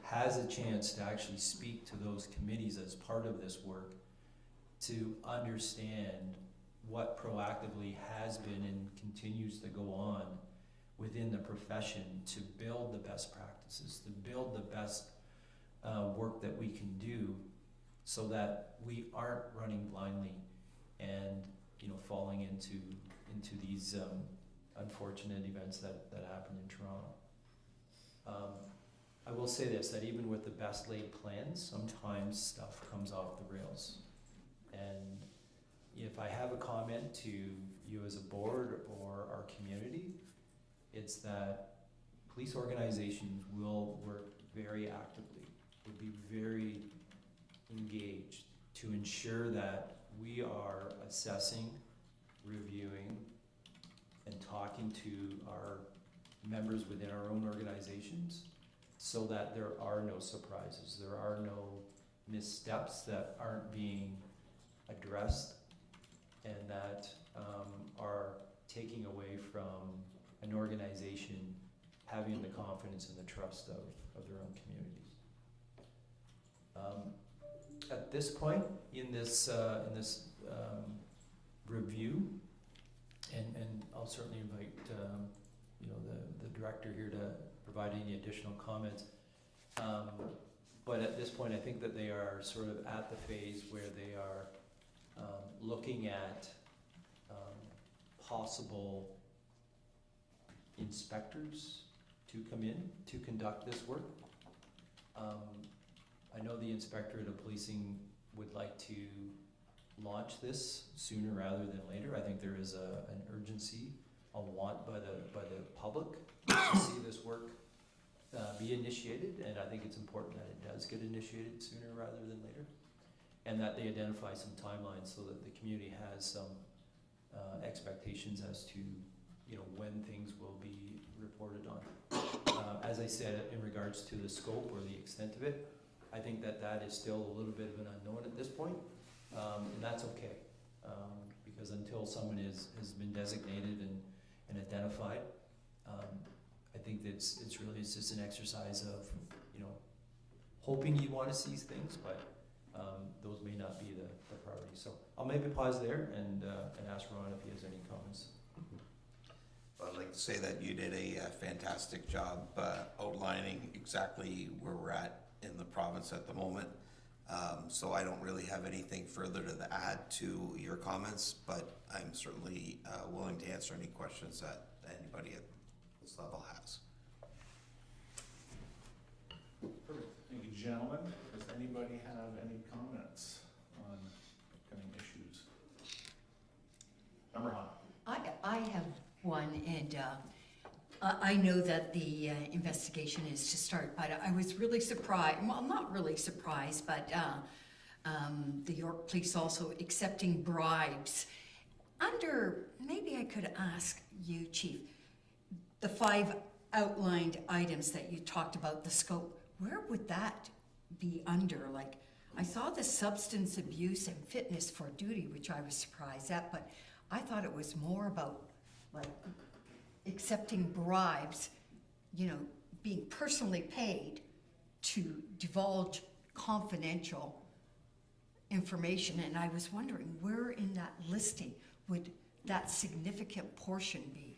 has a chance to actually speak to those committees as part of this work to understand what proactively has been and continues to go on within the profession to build the best practices, to build the best work that we can do so that we aren't running blindly and falling into these unfortunate events that happen in Toronto. I will say this, that even with the best laid plans, sometimes stuff comes off the rails. And if I have a comment to you as a board or our community, it's that police organizations will work very actively, will be very engaged to ensure that we are assessing, reviewing, and talking to our members within our own organizations so that there are no surprises, there are no missteps that aren't being addressed and that are taking away from an organization having the confidence and the trust of their own communities. At this point in this review, and I'll certainly invite the director here to provide any additional comments. But at this point, I think that they are sort of at the phase where they are looking at possible inspectors to come in to conduct this work. I know the Inspectorate of Policing would like to launch this sooner rather than later. I think there is an urgency, a want by the public to see this work be initiated, and I think it's important that it does get initiated sooner rather than later, and that they identify some timelines so that the community has some expectations as to when things will be reported on. As I said, in regards to the scope or the extent of it, I think that is still a little bit of an unknown at this point, and that's okay, because until someone has been designated and identified, I think that it's just an exercise of hoping you want to seize things, but those may not be the priority. So I'll maybe pause there and ask Ron if he has any comments. I'd like to say that you did a fantastic job outlining exactly where we're at in the province at the moment. So I don't really have anything further to add to your comments, but I'm certainly willing to answer any questions that anybody at this level has. Perfect. Thank you, gentlemen. Does anybody have any comments on upcoming issues? Member Hahn. I have one, and I know that the investigation is to start, but I was really surprised, well, not really surprised, but the York Police also accepting bribes. Maybe I could ask you, Chief, the 5 outlined items that you talked about, the scope, where would that be under? Like, I saw the substance abuse and fitness for duty, which I was surprised at, but I thought it was more about like accepting bribes, you know, being personally paid to divulge confidential information. And I was wondering, where in that listing would that significant portion be?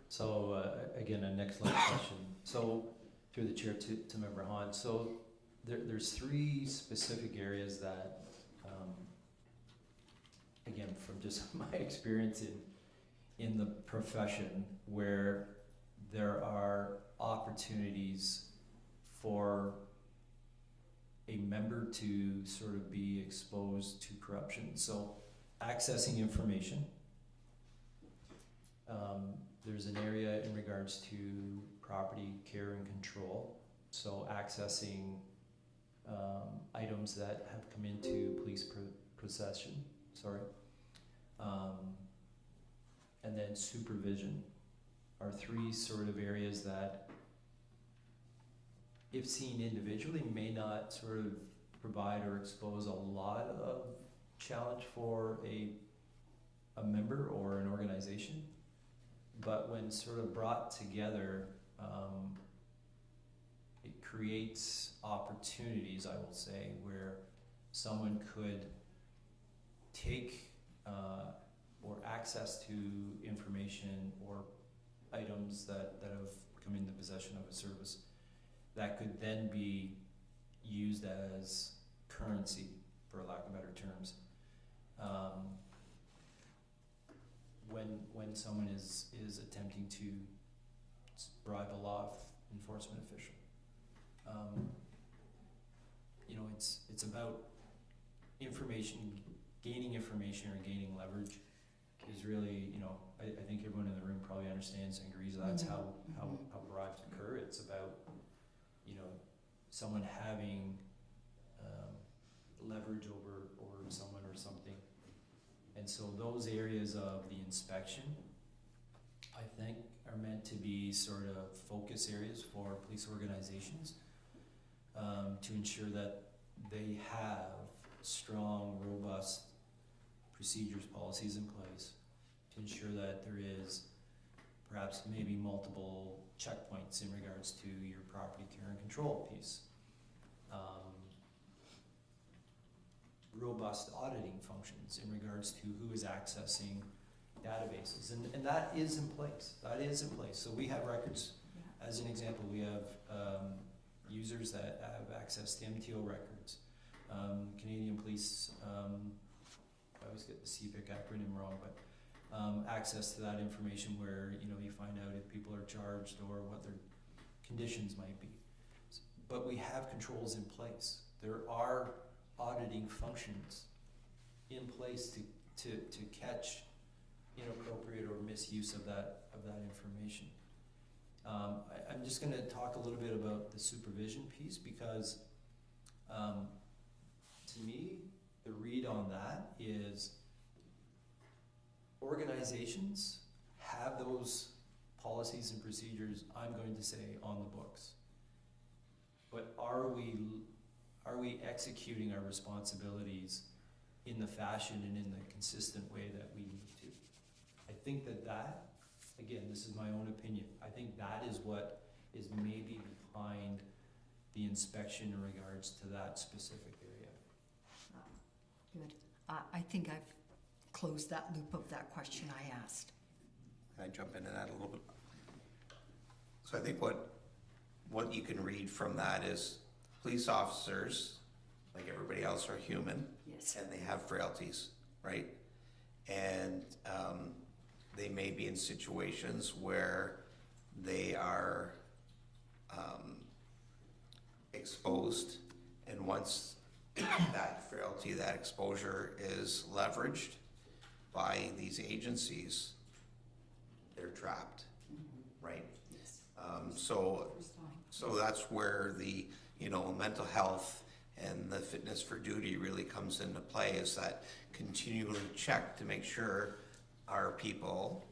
So, again, an excellent question. So, through the chair to Member Hahn, so there's three specific areas that, again, from just my experience in the profession, where there are opportunities for a member to sort of be exposed to corruption. So, accessing information. There's an area in regards to property care and control. So accessing items that have come into police possession, and then supervision are three sort of areas that, if seen individually, may not sort of provide or expose a lot of challenge for a member or an organization. But when sort of brought together, it creates opportunities, I will say, where someone could take or access to information or items that have come into possession of a service that could then be used as currency, for lack of better terms. When someone is attempting to bribe a law enforcement official, you know, it's about information, gaining information or gaining leverage is really, you know, I think everyone in the room probably understands and agrees that's how bribes occur. It's about, you know, someone having leverage over someone or something. And so those areas of the inspection, I think, are meant to be sort of focus areas for police organizations, to ensure that they have strong, robust procedures, policies in place, to ensure that there is perhaps maybe multiple checkpoints in regards to your property care and control piece. Robust auditing functions in regards to who is accessing databases, and that is in place. So we have records. As an example, we have users that have access to MTO records. Canadian Police, I always get the CPIC acronym wrong, but access to that information where, you know, you find out if people are charged or what their conditions might be. But we have controls in place. There are auditing functions in place to catch inappropriate or misuse of that information. I'm just going to talk a little bit about the supervision piece, because to me, the read on that is organizations have those policies and procedures, I'm going to say, on the books. But are we executing our responsibilities in the fashion and in the consistent way that we need to? I think that, again, this is my own opinion, I think that is what is maybe behind the inspection in regards to that specific area. Good. I think I've closed that loop of that question I asked. Can I jump into that a little bit? So I think what you can read from that is police officers, like everybody else, are human. Yes. And they have frailties, right? And they may be in situations where they are exposed, and once that frailty, that exposure is leveraged by these agencies, they're trapped, right? Yes. So that's where the, you know, mental health and the fitness for duty really comes into play, is that continually check to make sure our people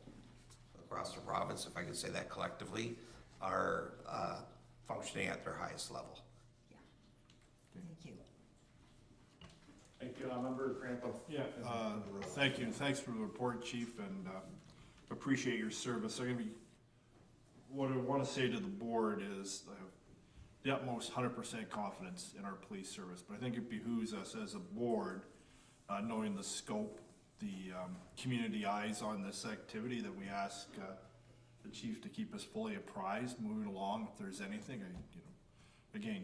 across the province, if I can say that collectively, are functioning at their highest level. Yeah. Thank you. Thank you. Member Grandpa. Yeah, thank you, and thanks for the report, Chief, and appreciate your service. What I want to say to the board is I have the utmost 100% confidence in our police service, but I think it behooves us as a board, knowing the scope, the community eyes on this activity, that we ask the chief to keep us fully apprised moving along. If there's anything, again,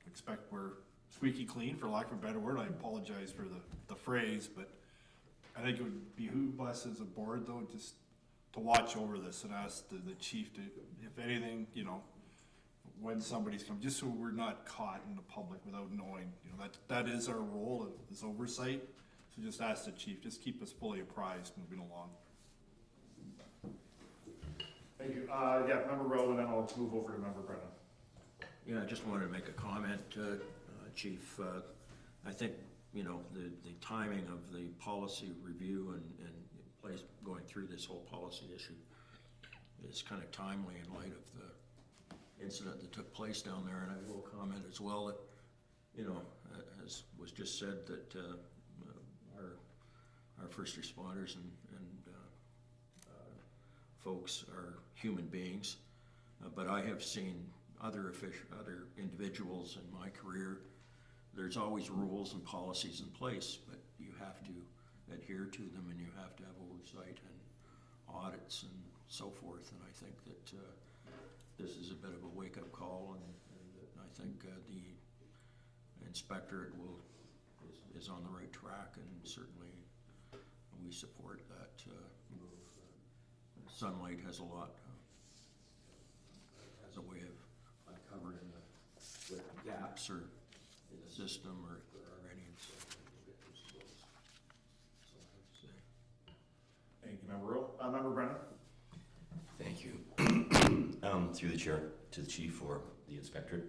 expect we're squeaky clean, for lack of a better word. I apologize for the phrase, but I think it would behoove us as a board, though, just to watch over this and ask the chief to, if anything, when somebody's come, just so we're not caught in the public without knowing. That is our role, is oversight. So just ask the chief, just keep us fully apprised moving along. Thank you. Yeah, Member Rowe, and then I'll move over to Member Brennan. Yeah, I just wanted to make a comment, Chief. I think, the timing of the policy review and place going through this whole policy issue is kind of timely in light of the incident that took place down there. And I will comment as well that, as was just said, that our first responders and folks are human beings. But I have seen other individuals in my career. There's always rules and policies in place, but you have to adhere to them, and you have to have oversight and audits and so forth. And I think that this is a bit of a wake-up call, and I think the inspectorate is on the right track, and certainly we support that move. Sunlight has a lot, has a way of uncovering the gaps or in the system, or if there are any. So I have to say. Thank you, Member Rowe. Member Brennan. Thank you. Through the chair to the chief or the inspector.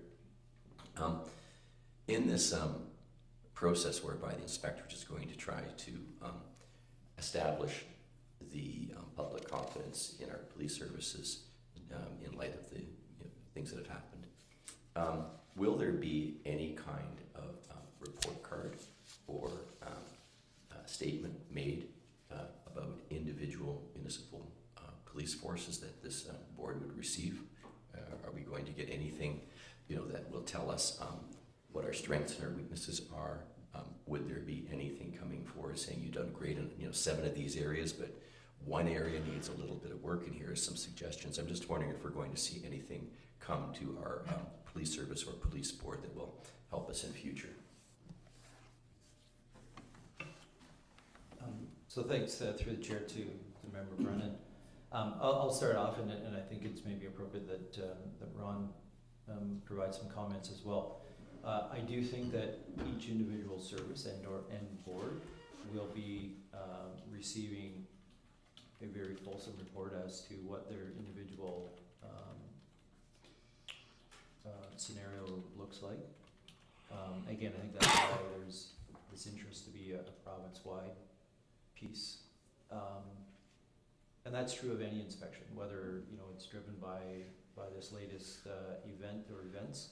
In this process whereby the inspector is going to try to establish the public confidence in our police services in light of the things that have happened, will there be any kind of report card or statement made about individual municipal police forces that this board would receive? Are we going to get anything, that will tell us what our strengths and our weaknesses are? Would there be anything coming forward saying you've done great in 7 of these areas, but one area needs a little bit of work, and here are some suggestions? I'm just wondering if we're going to see anything come to our police service or police board that will help us in future. So thanks through the chair to Member Brennan. I'll start off, and I think it's maybe appropriate that Ron provide some comments as well. I do think that each individual service and board will be receiving a very fulsome report as to what their individual scenario looks like. Again, I think that's why there's this interest to be a province-wide piece. And that's true of any inspection, whether it's driven by this latest event or events,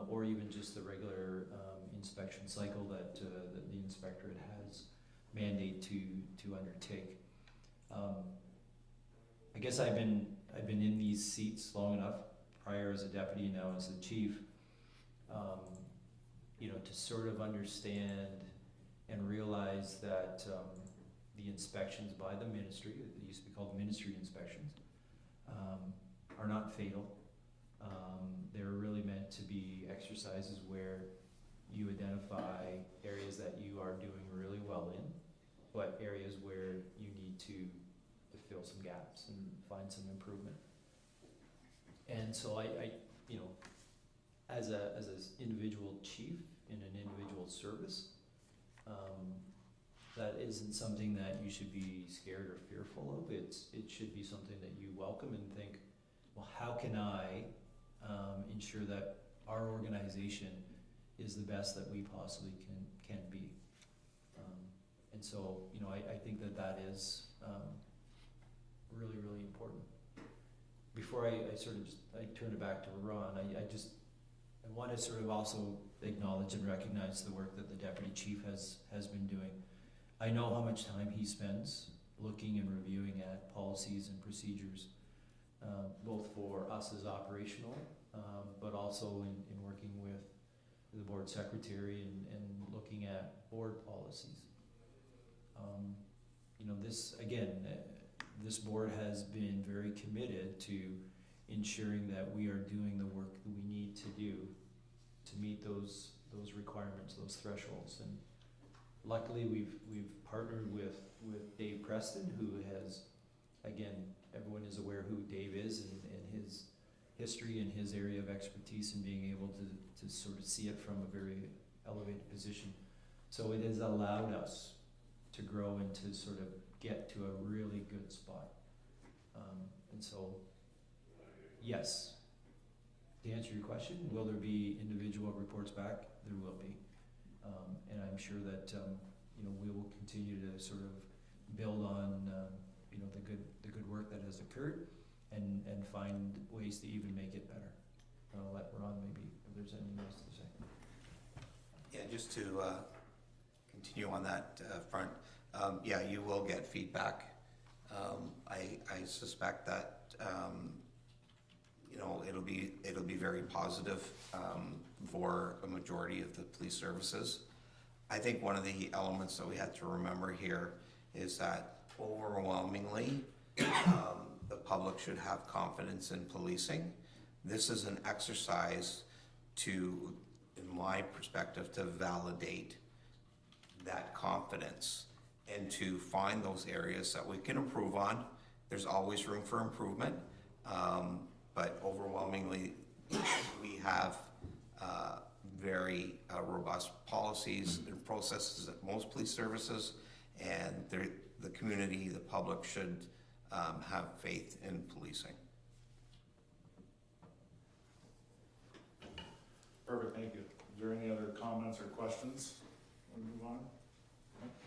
or even just the regular inspection cycle that the inspectorate has mandate to undertake. I guess I've been in these seats long enough, prior as a deputy, now as the chief, to sort of understand and realize that the inspections by the ministry, they used to be called ministry inspections, are not fatal. They're really meant to be exercises where you identify areas that you are doing really well in, but areas where you need to fill some gaps and find some improvement. And so I as an individual chief in an individual service, that isn't something that you should be scared or fearful of. It should be something that you welcome and think, well, how can I ensure that our organization is the best that we possibly can be? And so, I think that is really, really important. Before I turn it back to Ron, I want to sort of also acknowledge and recognize the work that the deputy chief has been doing. I know how much time he spends looking and reviewing at policies and procedures, both for us as operational, but also in working with the board secretary and looking at board policies. You know, this, again, this board has been very committed to ensuring that we are doing the work that we need to do to meet those requirements, those thresholds. And luckily we've partnered with Dave Preston, who has, again, everyone is aware who Dave is and his history and his area of expertise in being able to sort of see it from a very elevated position. So it has allowed us to grow and to sort of get to a really good spot. And so, yes, to answer your question, will there be individual reports back? There will be. And I'm sure that, you know, we will continue to sort of build on, you know, the good work that has occurred and find ways to even make it better. I'll let Ron maybe, if there's anything else to say. Yeah, just to continue on that front, yeah, you will get feedback. I suspect that you know, it'll be very positive for a majority of the police services. I think one of the elements that we have to remember here is that overwhelmingly the public should have confidence in policing. This is an exercise to, in my perspective, to validate that confidence and to find those areas that we can improve on. There's always room for improvement, but overwhelmingly we have very robust policies and processes at most police services, and the community, the public should have faith in policing. Perfect, thank you. Is there any other comments or questions? Want to move on?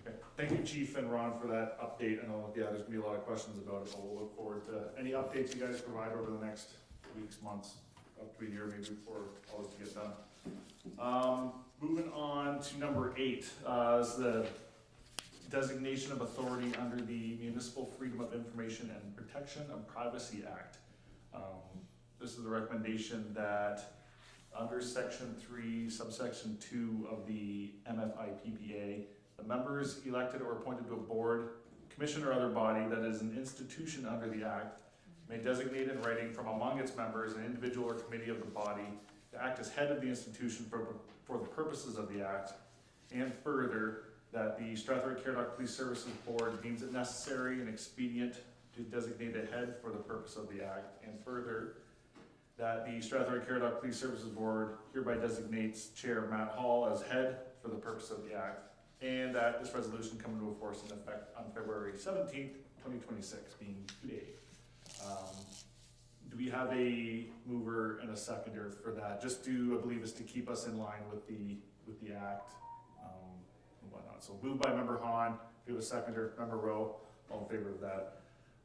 Okay. Thank you, Chief and Ron, for that update. I know, yeah, there's gonna be a lot of questions about it, but we'll look forward to any updates you guys provide over the next weeks, months, up to a year maybe before all this gets done. Moving on to number 8, is the designation of authority under the Municipal Freedom of Information and Protection of Privacy Act. This is the recommendation that under section 3, subsection 2 of the MFIPPA, the members elected or appointed to a board, commission, or other body that is an institution under the act may designate in writing from among its members an individual or committee of the body to act as head of the institution for the purposes of the act, and further, that the Strathroy-Caradoc Police Services Board deems it necessary and expedient to designate a head for the purpose of the act, and further, that the Strathroy-Caradoc Police Services Board hereby designates Chair Matt Hall as head for the purpose of the act, and that this resolution come into force in effect on February 17th, 2026, being today. Do we have a mover and a seconder for that? Just to, I believe, is to keep us in line with the act and whatnot. So moved by Member Hahn, we have a seconder, Member Rowe, all in favor of that.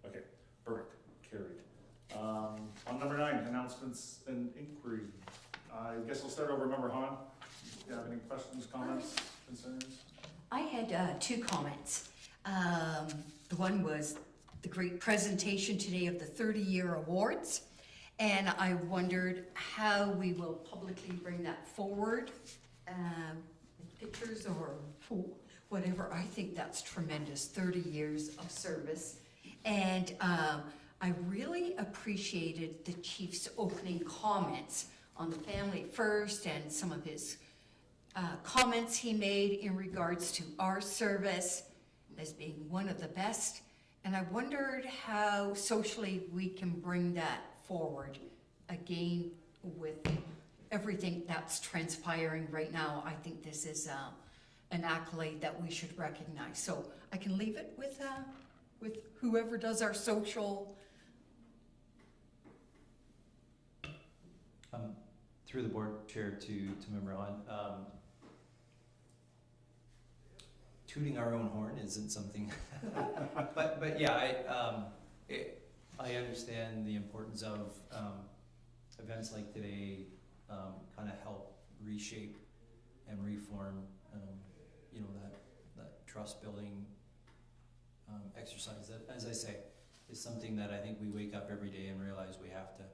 Okay, perfect, carried. On number 9, announcements and inquiry. I guess we'll start over Member Hahn. Do you have any questions, comments, concerns? I had 2 comments. The one was the great presentation today of the 30-year awards, and I wondered how we will publicly bring that forward, with pictures or whatever. I think that's tremendous, 30 years of service. And I really appreciated the chief's opening comments on the family first and some of his comments he made in regards to our service as being one of the best. And I wondered how socially we can bring that forward again with everything that's transpiring right now. I think this is an accolade that we should recognize. So I can leave it with whoever does our social. Through the board chair to Member Hahn, tooting our own horn isn't something, but yeah, I understand the importance of events like today, kind of help reshape and reform, you know, that trust building exercise that, as I say, is something that I think we wake up every day and realize we have to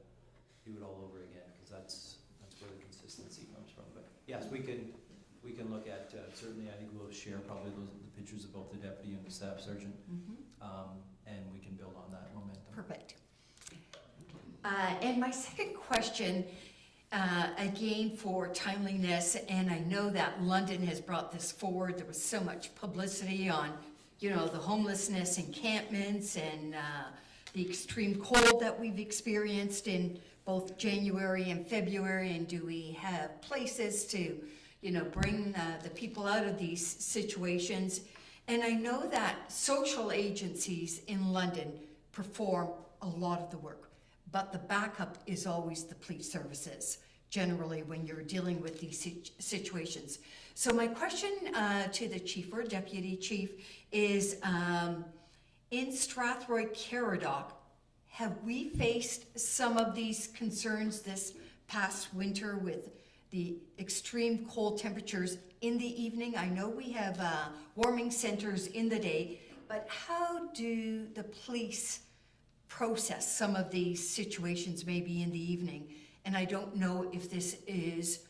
do it all over again, because that's where the consistency comes from. But yes, we can look at, certainly I think we'll share probably the pictures of both the deputy and the staff sergeant, and we can build on that momentum. Perfect. And my second question, again for timeliness, and I know that London has brought this forward. There was so much publicity on, you know, the homelessness encampments and the extreme cold that we've experienced in both January and February, and do we have places to, you know, bring the people out of these situations? And I know that social agencies in London perform a lot of the work, but the backup is always the police services, generally when you're dealing with these situations. So my question to the chief or deputy chief is, in Strathroy-Caradoc, have we faced some of these concerns this past winter with the extreme cold temperatures in the evening? I know we have warming centers in the day, but how do the police process some of these situations maybe in the evening? And I don't know if this is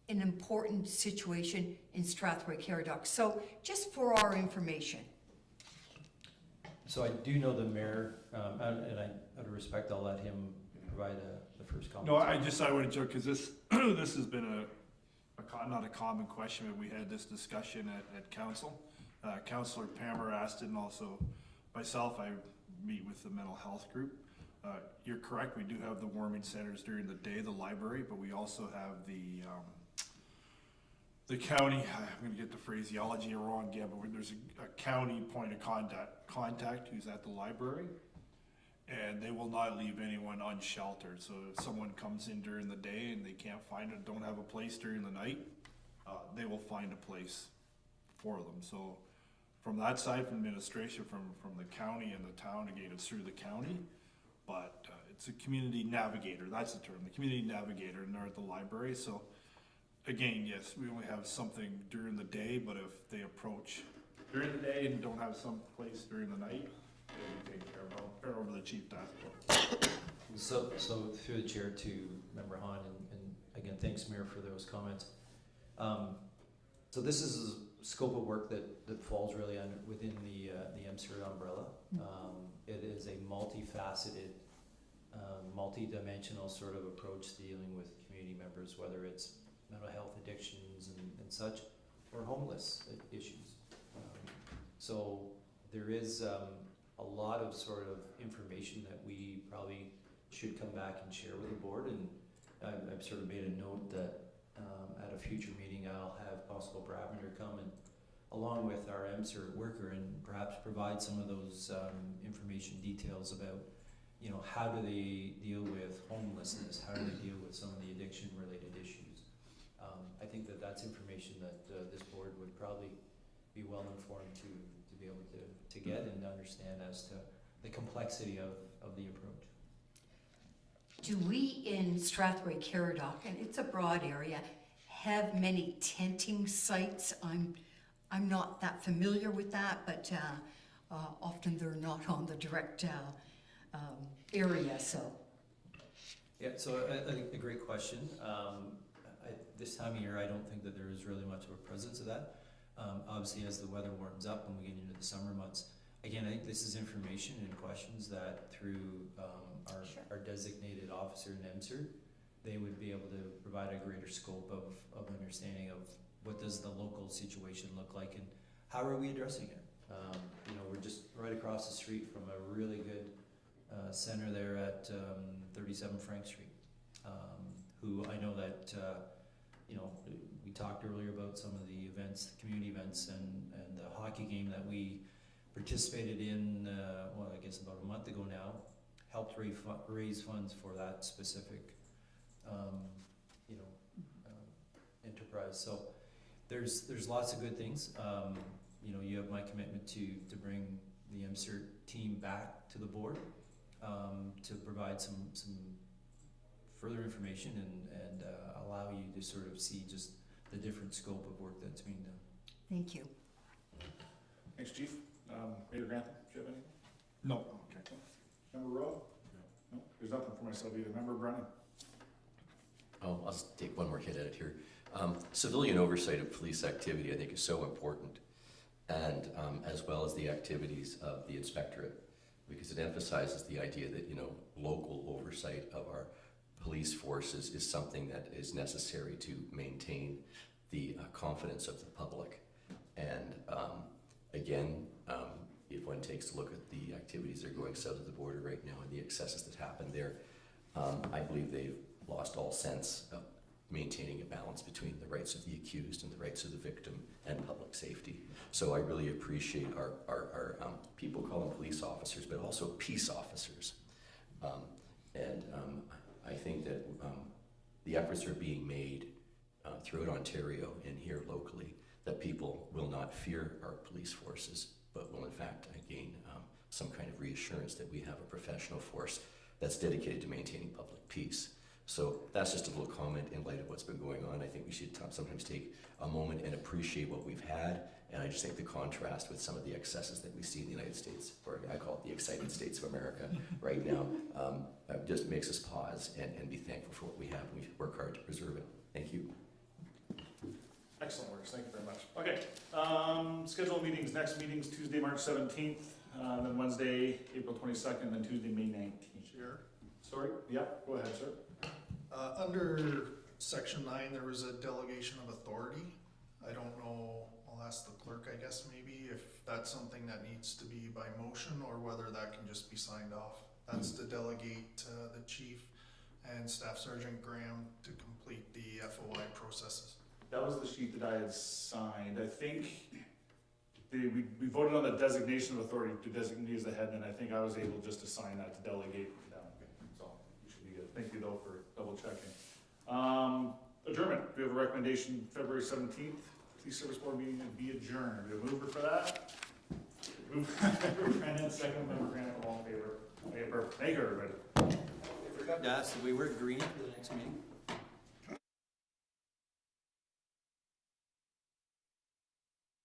an important situation in Strathroy-Caradoc. So just for our information. So I do know the mayor, and out of respect, I'll let him provide the first comment. No, I want to joke, because this has been not a common question, but we had this discussion at council. Councillor Pammer asked it, and also myself, I meet with the mental health group. You're correct, we do have the warming centers during the day, the library, but we also have the county, I'm going to get the phraseology wrong again, but there's a county point of contact who's at the library, and they will not leave anyone unsheltered. So if someone comes in during the day and they can't find it, don't have a place during the night, they will find a place for them. So from that side, from administration, from the county and the town, again, it's through the county, but it's a community navigator, that's the term, the community navigator, and they're at the library. So again, yes, we only have something during the day, but if they approach during the day and don't have some place during the night, they'll be taken care of. I'll turn over to the chief task. So through the chair to Member Hahn, and again, thanks, Mayor, for those comments. So this is a scope of work that falls really within the MCERT umbrella. It is a multifaceted, multi-dimensional sort of approach dealing with community members, whether it's mental health addictions and such, or homeless issues. So there is a lot of sort of information that we probably should come back and share with the board, and I've sort of made a note that at a future meeting I'll have Constable Bravender come and along with our MCERT worker and perhaps provide some of those information details about, you know, how do they deal with homelessness, how do they deal with some of the addiction related issues. I think that's information that this board would probably be well informed to be able to get and understand as to the complexity of the approach. Do we in Strathroy-Caradoc, and it's a broad area, have many tenting sites? I'm not that familiar with that, but often they're not on the direct area, so. Yeah, so a great question. This time of year, I don't think that there is really much of a presence of that. Obviously, as the weather warms up and we get into the summer months, again, I think this is information and questions that through our designated officer in MCERT, they would be able to provide a greater scope of understanding of what does the local situation look like and how are we addressing it. You know, we're just right across the street from a really good center there at 37 Frank Street, who I know that, you know, we talked earlier about some of the events, community events, and the hockey game that we participated in, well, I guess about a month ago now, helped raise funds for that specific, you know, enterprise. So there's lots of good things. You know, you have my commitment to bring the MCERT team back to the board to provide some further information and allow you to sort of see just the different scope of work that's being done. Thank you. Thanks, Chief. Mayor Grantham, do you have anything? No, okay. Member Rowe? No. There's nothing for myself either. Member Brennan? Oh, I'll just take one more hit at it here. Civilian oversight of police activity, I think, is so important, and as well as the activities of the inspectorate, because it emphasizes the idea that, you know, local oversight of our police forces is something that is necessary to maintain the confidence of the public. And again, if one takes a look at the activities that are going south of the border right now and the excesses that happen there, I believe they've lost all sense of maintaining a balance between the rights of the accused and the rights of the victim and public safety. So I really appreciate our people call them police officers, but also peace officers. I think that the efforts are being made throughout Ontario and here locally that people will not fear our police forces, but will in fact gain some kind of reassurance that we have a professional force that's dedicated to maintaining public peace. So that's just a little comment in light of what's been going on. I think we should sometimes take a moment and appreciate what we've had. And I just think the contrast with some of the excesses that we see in the United States, or I call it the excited states of America right now, just makes us pause and be thankful for what we have, and we work hard to preserve it. Thank you. Excellent works. Thank you very much. Okay. Scheduled meetings. Next meeting's Tuesday, March 17th, then Wednesday, April 22nd, then Tuesday, May 19th. Chair. Sorry? Yeah, go ahead, sir. Under section 9, there was a delegation of authority. I don't know, I'll ask the clerk, I guess, maybe, if that's something that needs to be by motion or whether that can just be signed off. That's to delegate the chief and Staff Sergeant Graham to complete the FOI processes. That was the sheet that I had signed. I think we voted on the designation of authority to designate me as the head, and I think I was able just to sign that to delegate down. So you should be good. Thank you though for double checking. Adjournment. We have a recommendation February 17th. Police Service Board meeting to be adjourned. We have a mover for that. Member Brennan, second member Grant, all in favor. Okay, perfect. Thank you, everybody. Yeah, so we were agreeing for the next meeting.